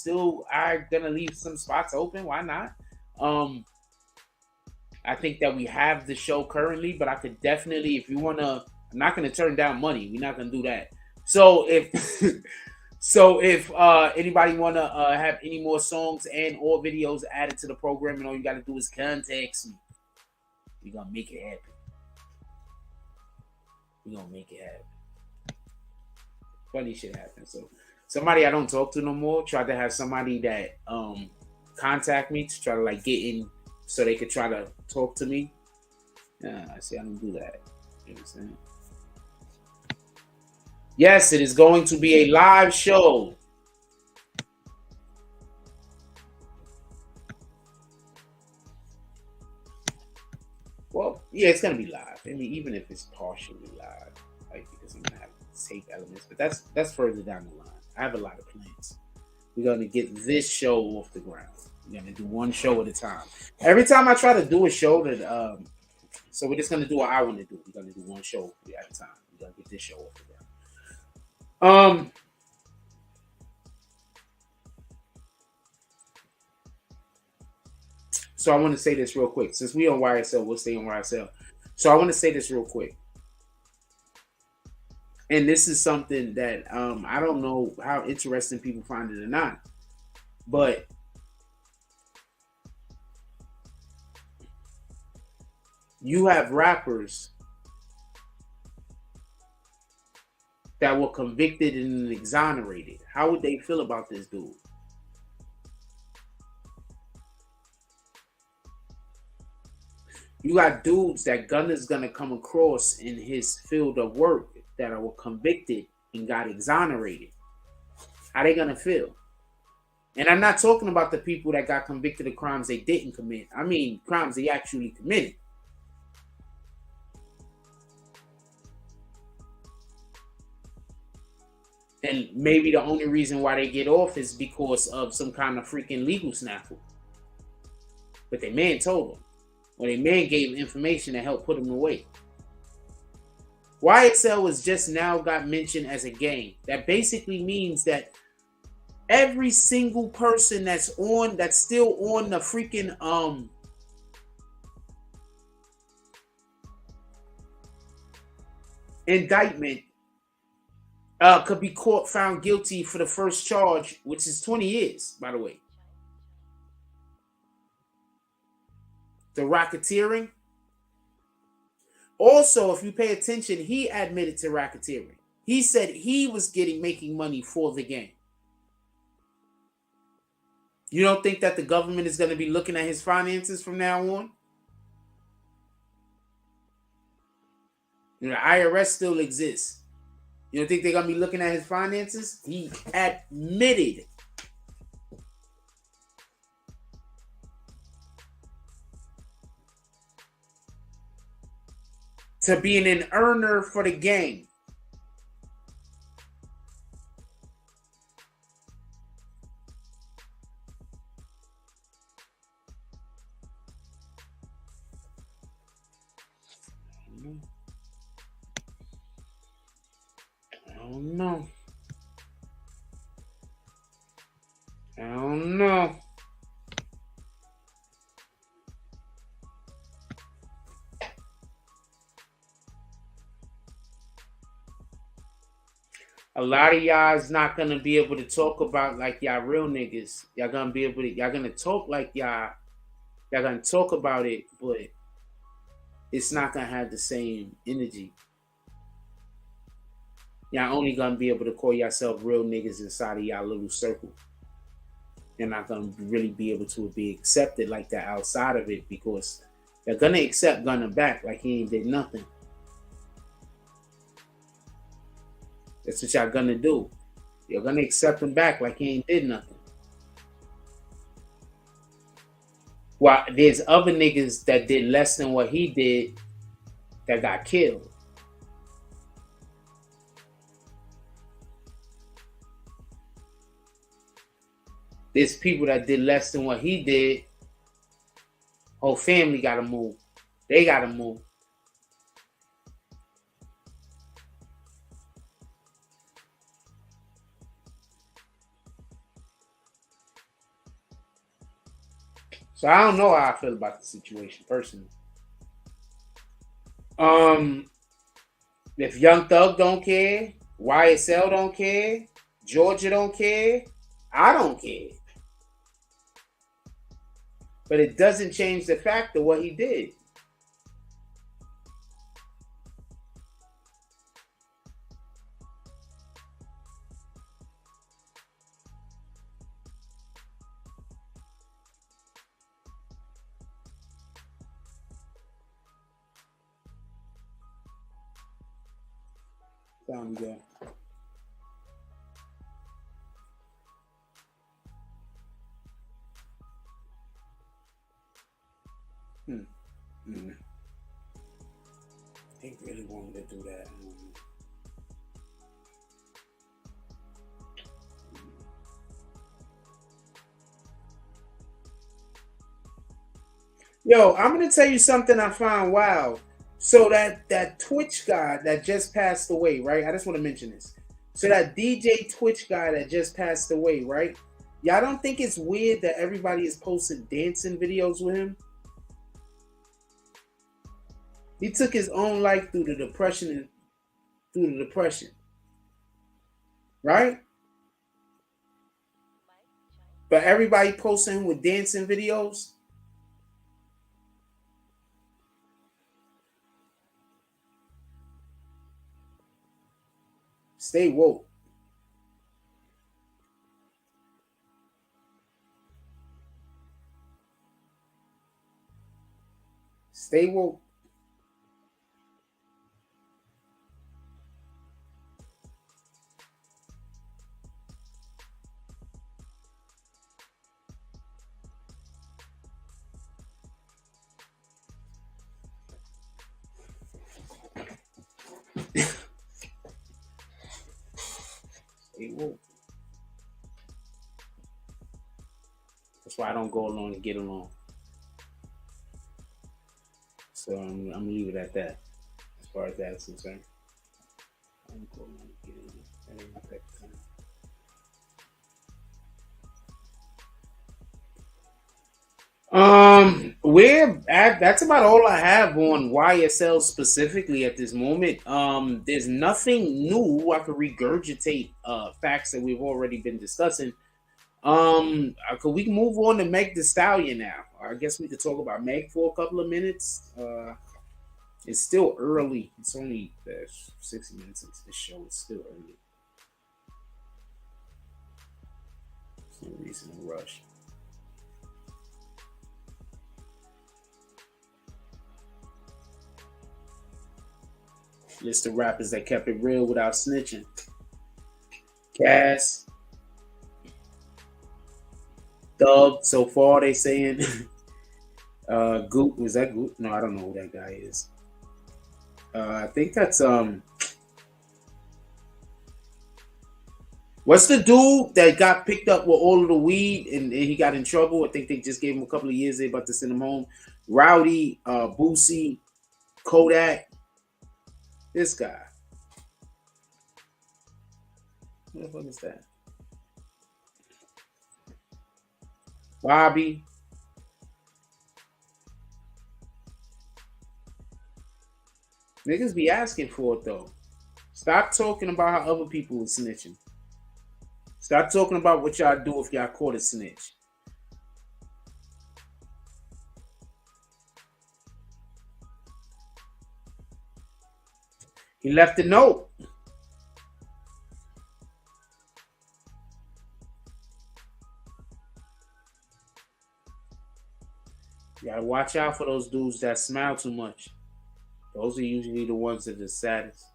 A: gonna leave some spots open. Why not? I think that we have the show currently, but I could definitely, if you wanna, I'm not gonna turn down money. We're not gonna do that. So if anybody wanna have any more songs and or videos added to the program, and all you gotta do is contact me. We're gonna make it happen. We're gonna make it happen. Funny shit happens. So somebody I don't talk to no more tried to have somebody that contact me to try to like get in so they could try to talk to me. I see, I don't do that. You understand? Yes, it is going to be a live show. Well, Yeah, it's gonna be live. I mean, even if it's partially live, like because I'm gonna have tape elements, but that's further down the line. I have a lot of plans. We're gonna get this show off the ground. We're gonna do one show at a time. Every time I try to do a show that so we're just gonna do what I want to do. We're gonna do one show at a time. We're gonna get this show off the ground. So I want to say this real quick. Since we on YSL, we'll stay on YSL. So I want to say this real quick. And this is something that I don't know how interesting people find it or not. But you have rappers that were convicted and exonerated. How would they feel about this dude? You got dudes that Gunna's gonna come across in his field of work that were convicted and got exonerated. How they gonna feel? And I'm not talking about the people that got convicted of crimes they didn't commit. I mean crimes they actually committed. And maybe the only reason why they get off is because of some kind of freaking legal snaffle. But their man told them. Or their man gave information to help put them away. YSL was just now got mentioned as a gang. That basically means that every single person that's still on the freaking indictment could be found guilty for the first charge, which is 20 years, by the way. The racketeering. Also, if you pay attention, he admitted to racketeering. He said he was making money for the gang. You don't think that the government is going to be looking at his finances from now on? You know, the IRS still exists. You don't think they're going to be looking at his finances? He admitted to being an earner for the gang. I don't know. I don't know. A lot of y'all is not gonna be able to talk about like y'all real niggas. Y'all gonna be able to. Y'all gonna talk like y'all. Y'all gonna talk about it, but it's not gonna have the same energy. Y'all only gonna be able to call yourself real niggas inside of y'all little circle. You're not gonna really be able to be accepted like that outside of it because they're gonna accept Gunna back like he ain't did nothing. That's what y'all gonna do. You're gonna accept him back like he ain't did nothing. While there's other niggas that did less than what he did that got killed. There's people that did less than what he did. Whole family gotta move. They gotta move. So I don't know how I feel about the situation personally. If Young Thug don't care, YSL don't care, Georgia don't care, I don't care. But it doesn't change the fact of what he did. Time to go. They really want me to do that. Yo, I'm gonna tell you something I found wild. So that Twitch guy that just passed away, right? I just want to mention this. So that DJ Twitch guy that just passed away, right? Y'all don't think it's weird that everybody is posting dancing videos with him? He took his own life through the depression, right? But everybody posting him with dancing videos. Stay woke. Stay woke. Stay woke. That's why I don't go along to get along. So I'm gonna leave it at that. As far as that is concerned, I don't go along to get along. That ain't my type of time. We're at, that's about all I have on YSL specifically at this moment. There's nothing new. I could regurgitate facts that we've already been discussing. Could we move on to Meg Thee Stallion now? I guess we could talk about Meg for a couple of minutes. It's still early. It's only 60 minutes into the show. It's still early. There's no reason to rush. List of rappers that kept it real without snitching. Cass, Thug, so far they saying. Goop, was that Goop? No, I don't know who that guy is. I think that's what's the dude that got picked up with all of the weed and he got in trouble? I think they just gave him a couple of years. They about to send him home. Rowdy, Boosie, Kodak. This guy. What the fuck is that? Bobby. Niggas be asking for it though. Stop talking about how other people are snitching. Stop talking about what y'all do if y'all caught a snitch. He left a note. You gotta watch out for those dudes that smile too much. Those are usually the ones that are the saddest.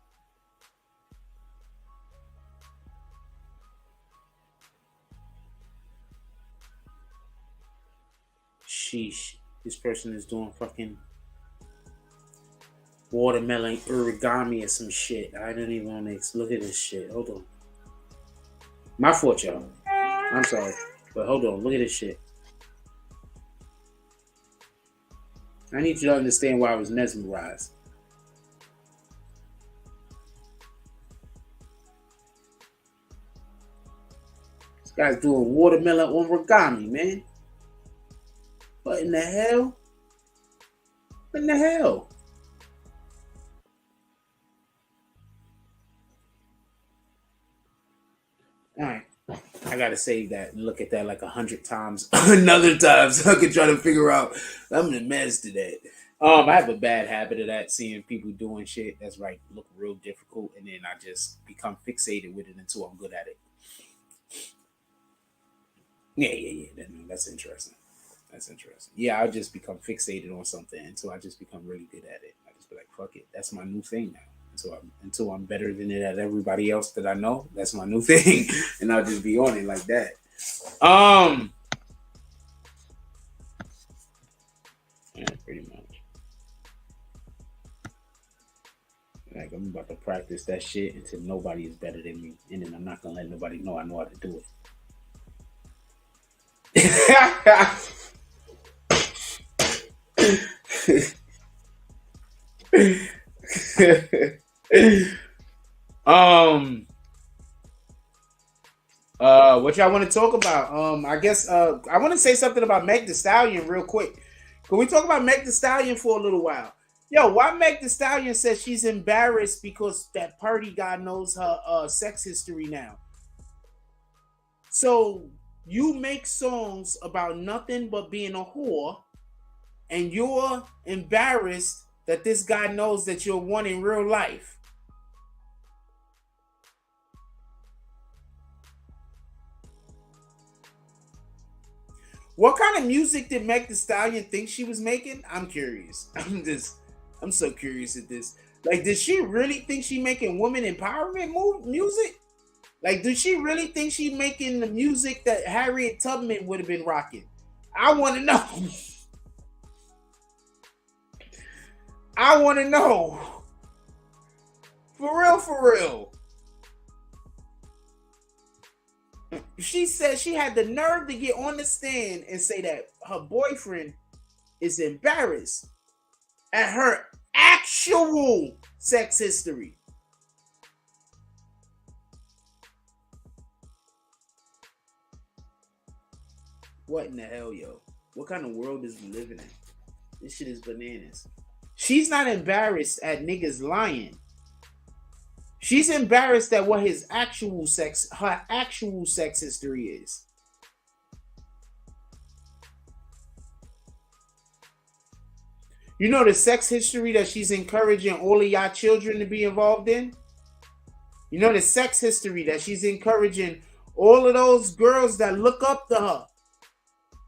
A: Sheesh. This person is doing fucking watermelon origami or some shit. I didn't even want to look at this shit. Hold on. My fault, y'all. I'm sorry. But hold on. Look at this shit. I need you to understand why I was mesmerized. This guy's doing watermelon origami, man. What in the hell? What in the hell? All right. I gotta save that and look at that like 100 times another time so I can try to figure out. I'm in a mess today. I have a bad habit of that, seeing people doing shit that's right look real difficult, and then I just become fixated with it until I'm good at it. Yeah. That's interesting. That's interesting. Yeah, I'll just become fixated on something until I just become really good at it. I just be like, fuck it, that's my new thing now. Until I'm better than it at everybody else that I know, that's my new thing, and I'll just be on it like that. Um, yeah, pretty much. Like I'm about to practice that shit until nobody is better than me, and then I'm not gonna let nobody know I know how to do it. What y'all want to talk about? I guess I want to say something about Meg Thee Stallion real quick. Can we talk about Meg Thee Stallion for a little while? Yo, why Meg Thee Stallion says she's embarrassed because that Purdy guy knows her sex history now. So you make songs about nothing but being a whore, and you're embarrassed that this guy knows that you're one in real life. What kind of music did Meg Thee Stallion think she was making? I'm curious. I'm so curious at this. Like, did she really think she making woman empowerment music? Like, did she really think she making the music that Harriet Tubman would have been rocking? I want to know. I want to know. For real, for real. She said she had the nerve to get on the stand and say that her boyfriend is embarrassed at her actual sex history. What in the hell, yo? What kind of world is we living in? This shit is bananas. She's not embarrassed at niggas lying. She's embarrassed at what her actual sex history is. You know the sex history that she's encouraging all of y'all children to be involved in? You know the sex history that she's encouraging all of those girls that look up to her?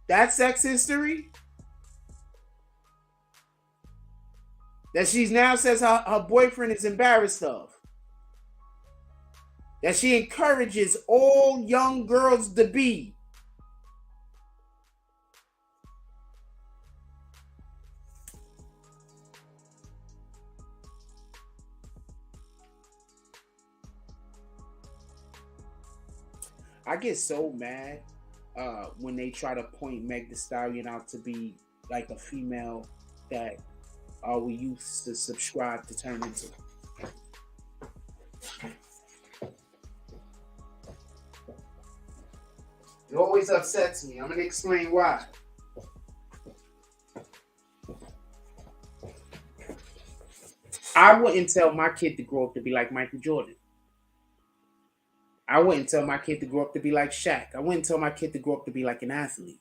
A: That sex history? That she now says her boyfriend is embarrassed of. That she encourages all young girls to be. I get so mad when they try to point Meg Thee Stallion out to be like a female that we used to subscribe to turn into. It always upsets me. I'm going to explain why. I wouldn't tell my kid to grow up to be like Michael Jordan. I wouldn't tell my kid to grow up to be like Shaq. I wouldn't tell my kid to grow up to be like an athlete.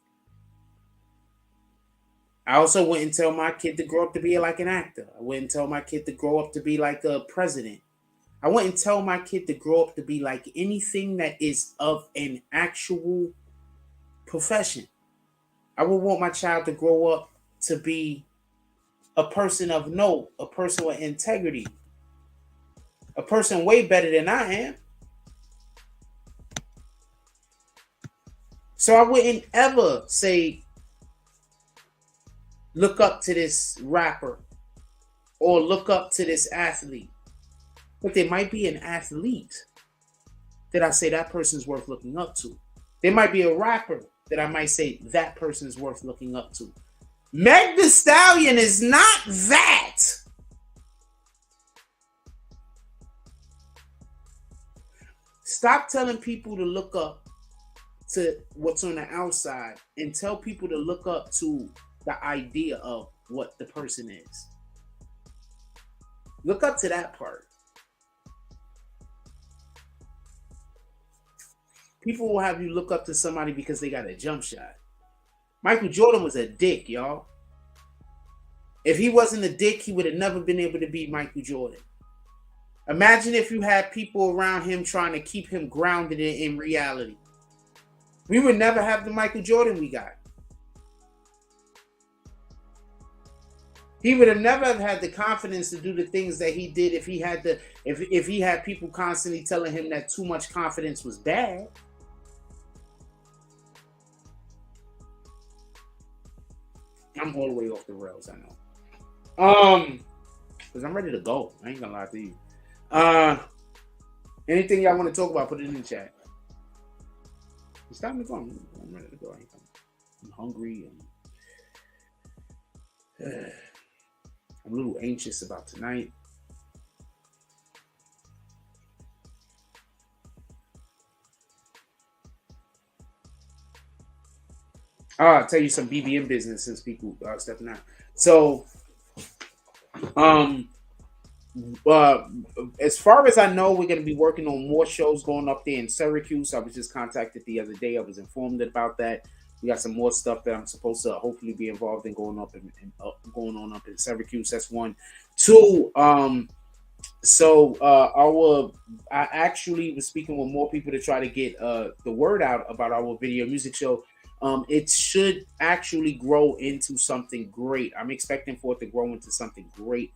A: I also wouldn't tell my kid to grow up to be like an actor. I wouldn't tell my kid to grow up to be like a president. I wouldn't tell my kid to grow up to be like anything that is of an actual profession. I would want my child to grow up to be a person of note, a person with integrity, a person way better than I am. So I wouldn't ever say, look up to this rapper or look up to this athlete. But there might be an athlete that I say that person's worth looking up to. There might be a rapper that I might say that person's worth looking up to. Meg Thee Stallion is not that. Stop telling people to look up to what's on the outside and tell people to look up to the idea of what the person is. Look up to that part. People will have you look up to somebody because they got a jump shot. Michael Jordan was a dick, y'all. If he wasn't a dick, he would have never been able to be Michael Jordan. Imagine if you had people around him trying to keep him grounded in reality. We would never have the Michael Jordan we got. He would have never had the confidence to do the things that he did if he had people constantly telling him that too much confidence was bad. I'm all the way off the rails, I know. because I'm ready to go. I ain't gonna lie to you. Uh, Anything y'all want to talk about? Put it in the chat. It's time to go. I'm ready to go. I'm hungry. I'm a little anxious about tonight. I'll tell you some BBN business since people are stepping out. So, as far as I know, we're going to be working on more shows going up there in Syracuse. I was just contacted the other day. I was informed about that. We got some more stuff that I'm supposed to hopefully be involved in going up and going on up in Syracuse. That's one. Two. I actually was speaking with more people to try to get the word out about our video music show. It should actually grow into something great. I'm expecting for it to grow into something great.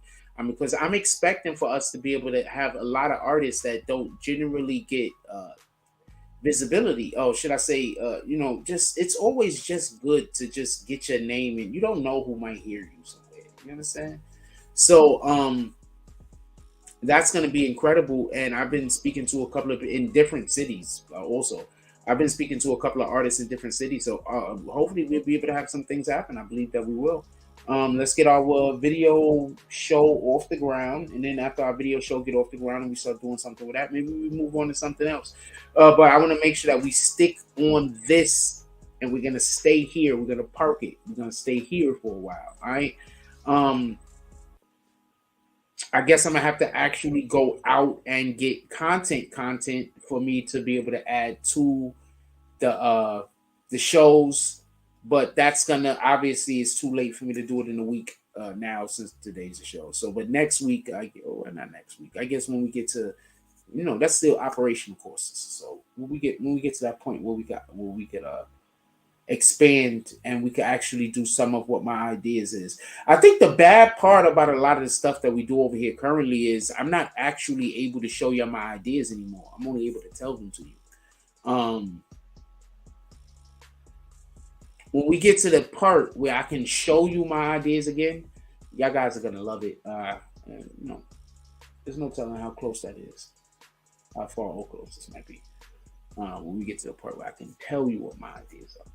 A: Because I'm expecting for us to be able to have a lot of artists that don't generally get visibility. Oh, should I say, just it's always just good to just get your name and you don't know who might hear you somewhere. You understand? So that's going to be incredible. And I've been speaking to a couple of in different cities also. I've been speaking to a couple of artists in different cities. So hopefully we'll be able to have some things happen. I believe that we will. Let's get our video show off the ground, and then after our video show get off the ground and we start doing something with that, maybe we move on to something else. But I want to make sure that we stick on this, and we're gonna stay here. We're gonna park it. We're gonna stay here for a while. All right. I guess I'm gonna have to actually go out and get content for me to be able to add to the shows. But that's gonna obviously it's too late for me to do it in a week now since today's the show. So, but next week, not next week. I guess when we get to, that's still operational courses. So when we get to that point where we could expand and we could actually do some of what my ideas is. I think the bad part about a lot of the stuff that we do over here currently is I'm not actually able to show you my ideas anymore. I'm only able to tell them to you. When we get to the part where I can show you my ideas again, y'all guys are gonna love it. There's no telling how close that is, how far or close this might be. When we get to the part where I can tell you what my ideas are.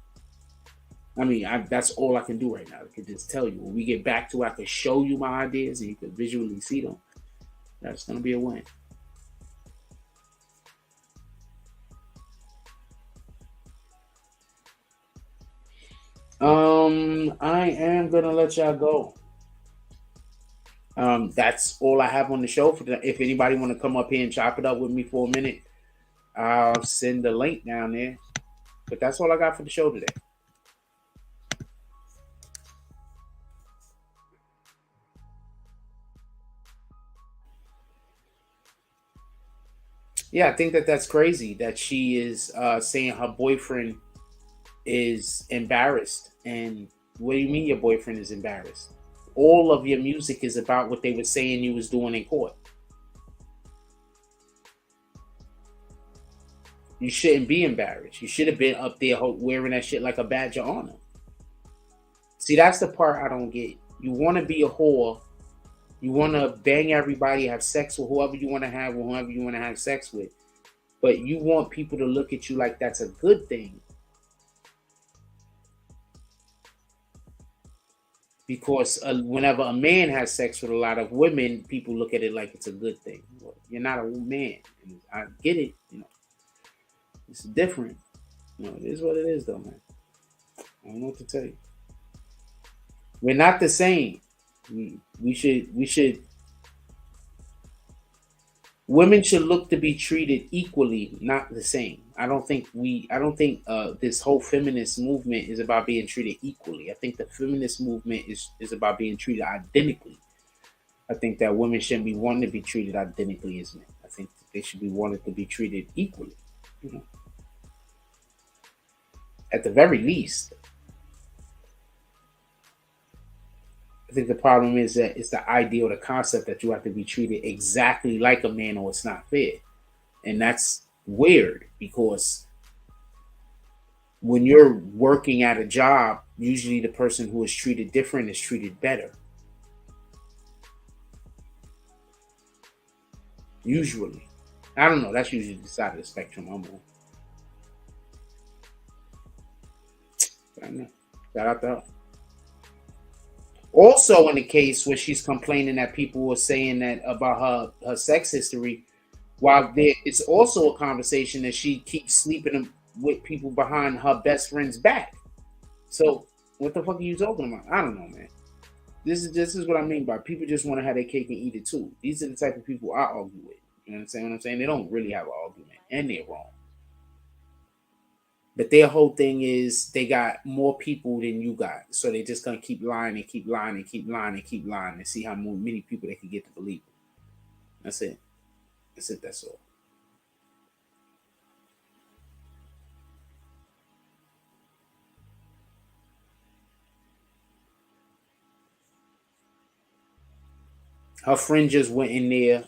A: I mean, that's all I can do right now. I can just tell you. When we get back to where I can show you my ideas and you can visually see them, that's gonna be a win. I am gonna let y'all go. That's all I have on the show for if anybody want to come up here and chop it up with me for a minute, I'll send the link down there. But that's all I got for the show today. Yeah, I think that's crazy that she is saying her boyfriend is embarrassed. And what do you mean your boyfriend is embarrassed? All of your music is about what they were saying you was doing in court. You shouldn't be embarrassed. You should have been up there wearing that shit like a badge of honor. See, that's the part I don't get. You want to be a whore. You want to bang everybody, have sex with whoever you want to have, with whoever you want to have sex with. But you want people to look at you like that's a good thing. Because whenever a man has sex with a lot of women, people look at it like it's a good thing. Well, you're not a man. I get it. It's different. It is what it is, though, man. I don't know what to tell you. We're not the same. We should. Women should look to be treated equally, not the same. I don't think this whole feminist movement is about being treated equally. I think the feminist movement is about being treated identically. I think that women shouldn't be wanting to be treated identically as men. I think they should be wanted to be treated equally. At the very least. I think the problem is that it's the idea or the concept that you have to be treated exactly like a man or it's not fair. And that's weird because when you're working at a job, usually the person who is treated different is treated better. Usually. I don't know. That's usually the side of the spectrum I'm on. I don't know. Shout out to her. Also, in the case where she's complaining that people were saying that about her sex history, while there, it's also a conversation that she keeps sleeping with people behind her best friend's back. So, what the fuck are you talking about? I don't know, man. This is what I mean by people just want to have their cake and eat it too. These are the type of people I argue with. You understand what I'm saying? They don't really have an argument, and they're wrong. But their whole thing is they got more people than you got, so they're just gonna keep lying and keep lying and keep lying and keep lying and see how many people they can get to believe it. That's it. That's it. That's all. Her friend just went in there.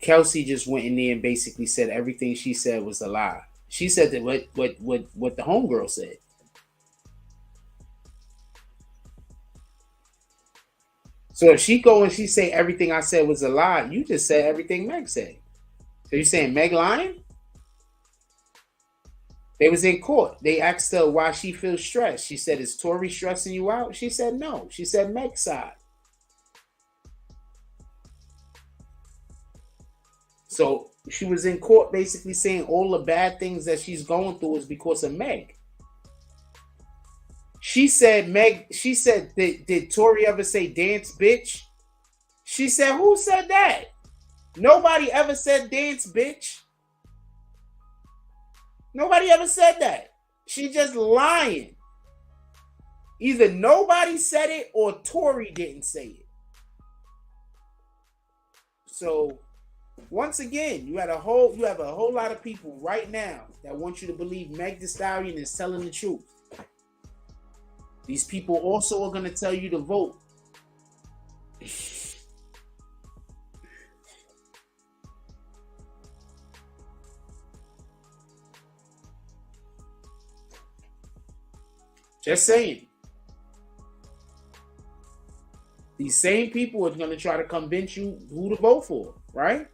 A: Kelsey just went in there and basically said everything she said was a lie. She said that what the homegirl said. So if she go and she say everything I said was a lie, you just said everything Meg said. So you saying Meg lying? They was in court. They asked her why she feels stressed. She said, "Is Tori stressing you out?" She said no. She said Meg's side. So she was in court basically saying all the bad things that she's going through is because of Meg. She said, did Tori ever say dance, bitch? She said, who said that? Nobody ever said dance, bitch. Nobody ever said that. She just lying. Either nobody said it or Tori didn't say it. So once again, you have a whole lot of people right now that want you to believe Meg Thee Stallion is telling the truth. These people also are going to tell you to vote. Just saying. These same people are going to try to convince you who to vote for, right?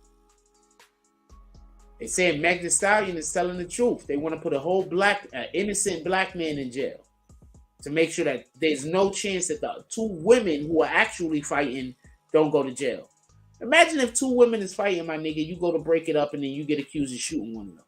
A: They saying Meg Thee Stallion is telling the truth. They want to put a whole innocent black man in jail to make sure that there's no chance that the two women who are actually fighting don't go to jail. Imagine if two women is fighting, my nigga, you go to break it up and then you get accused of shooting one of them.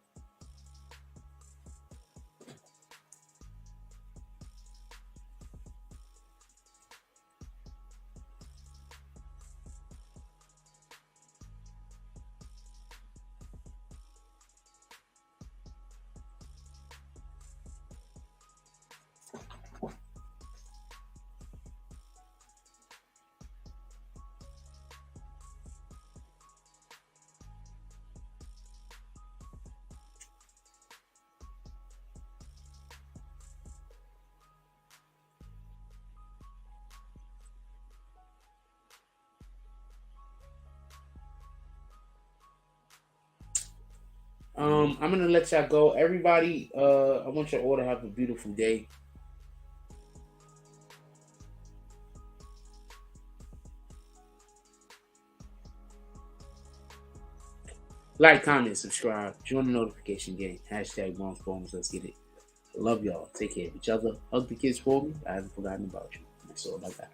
A: I'm gonna let y'all go. Everybody, I want y'all all to have a beautiful day. Like, comment, subscribe, join the notification game. Hashtag Bones Bones. Let's get it. Love y'all. Take care of each other. Hug the kids for me. I haven't forgotten about you. That's all I got.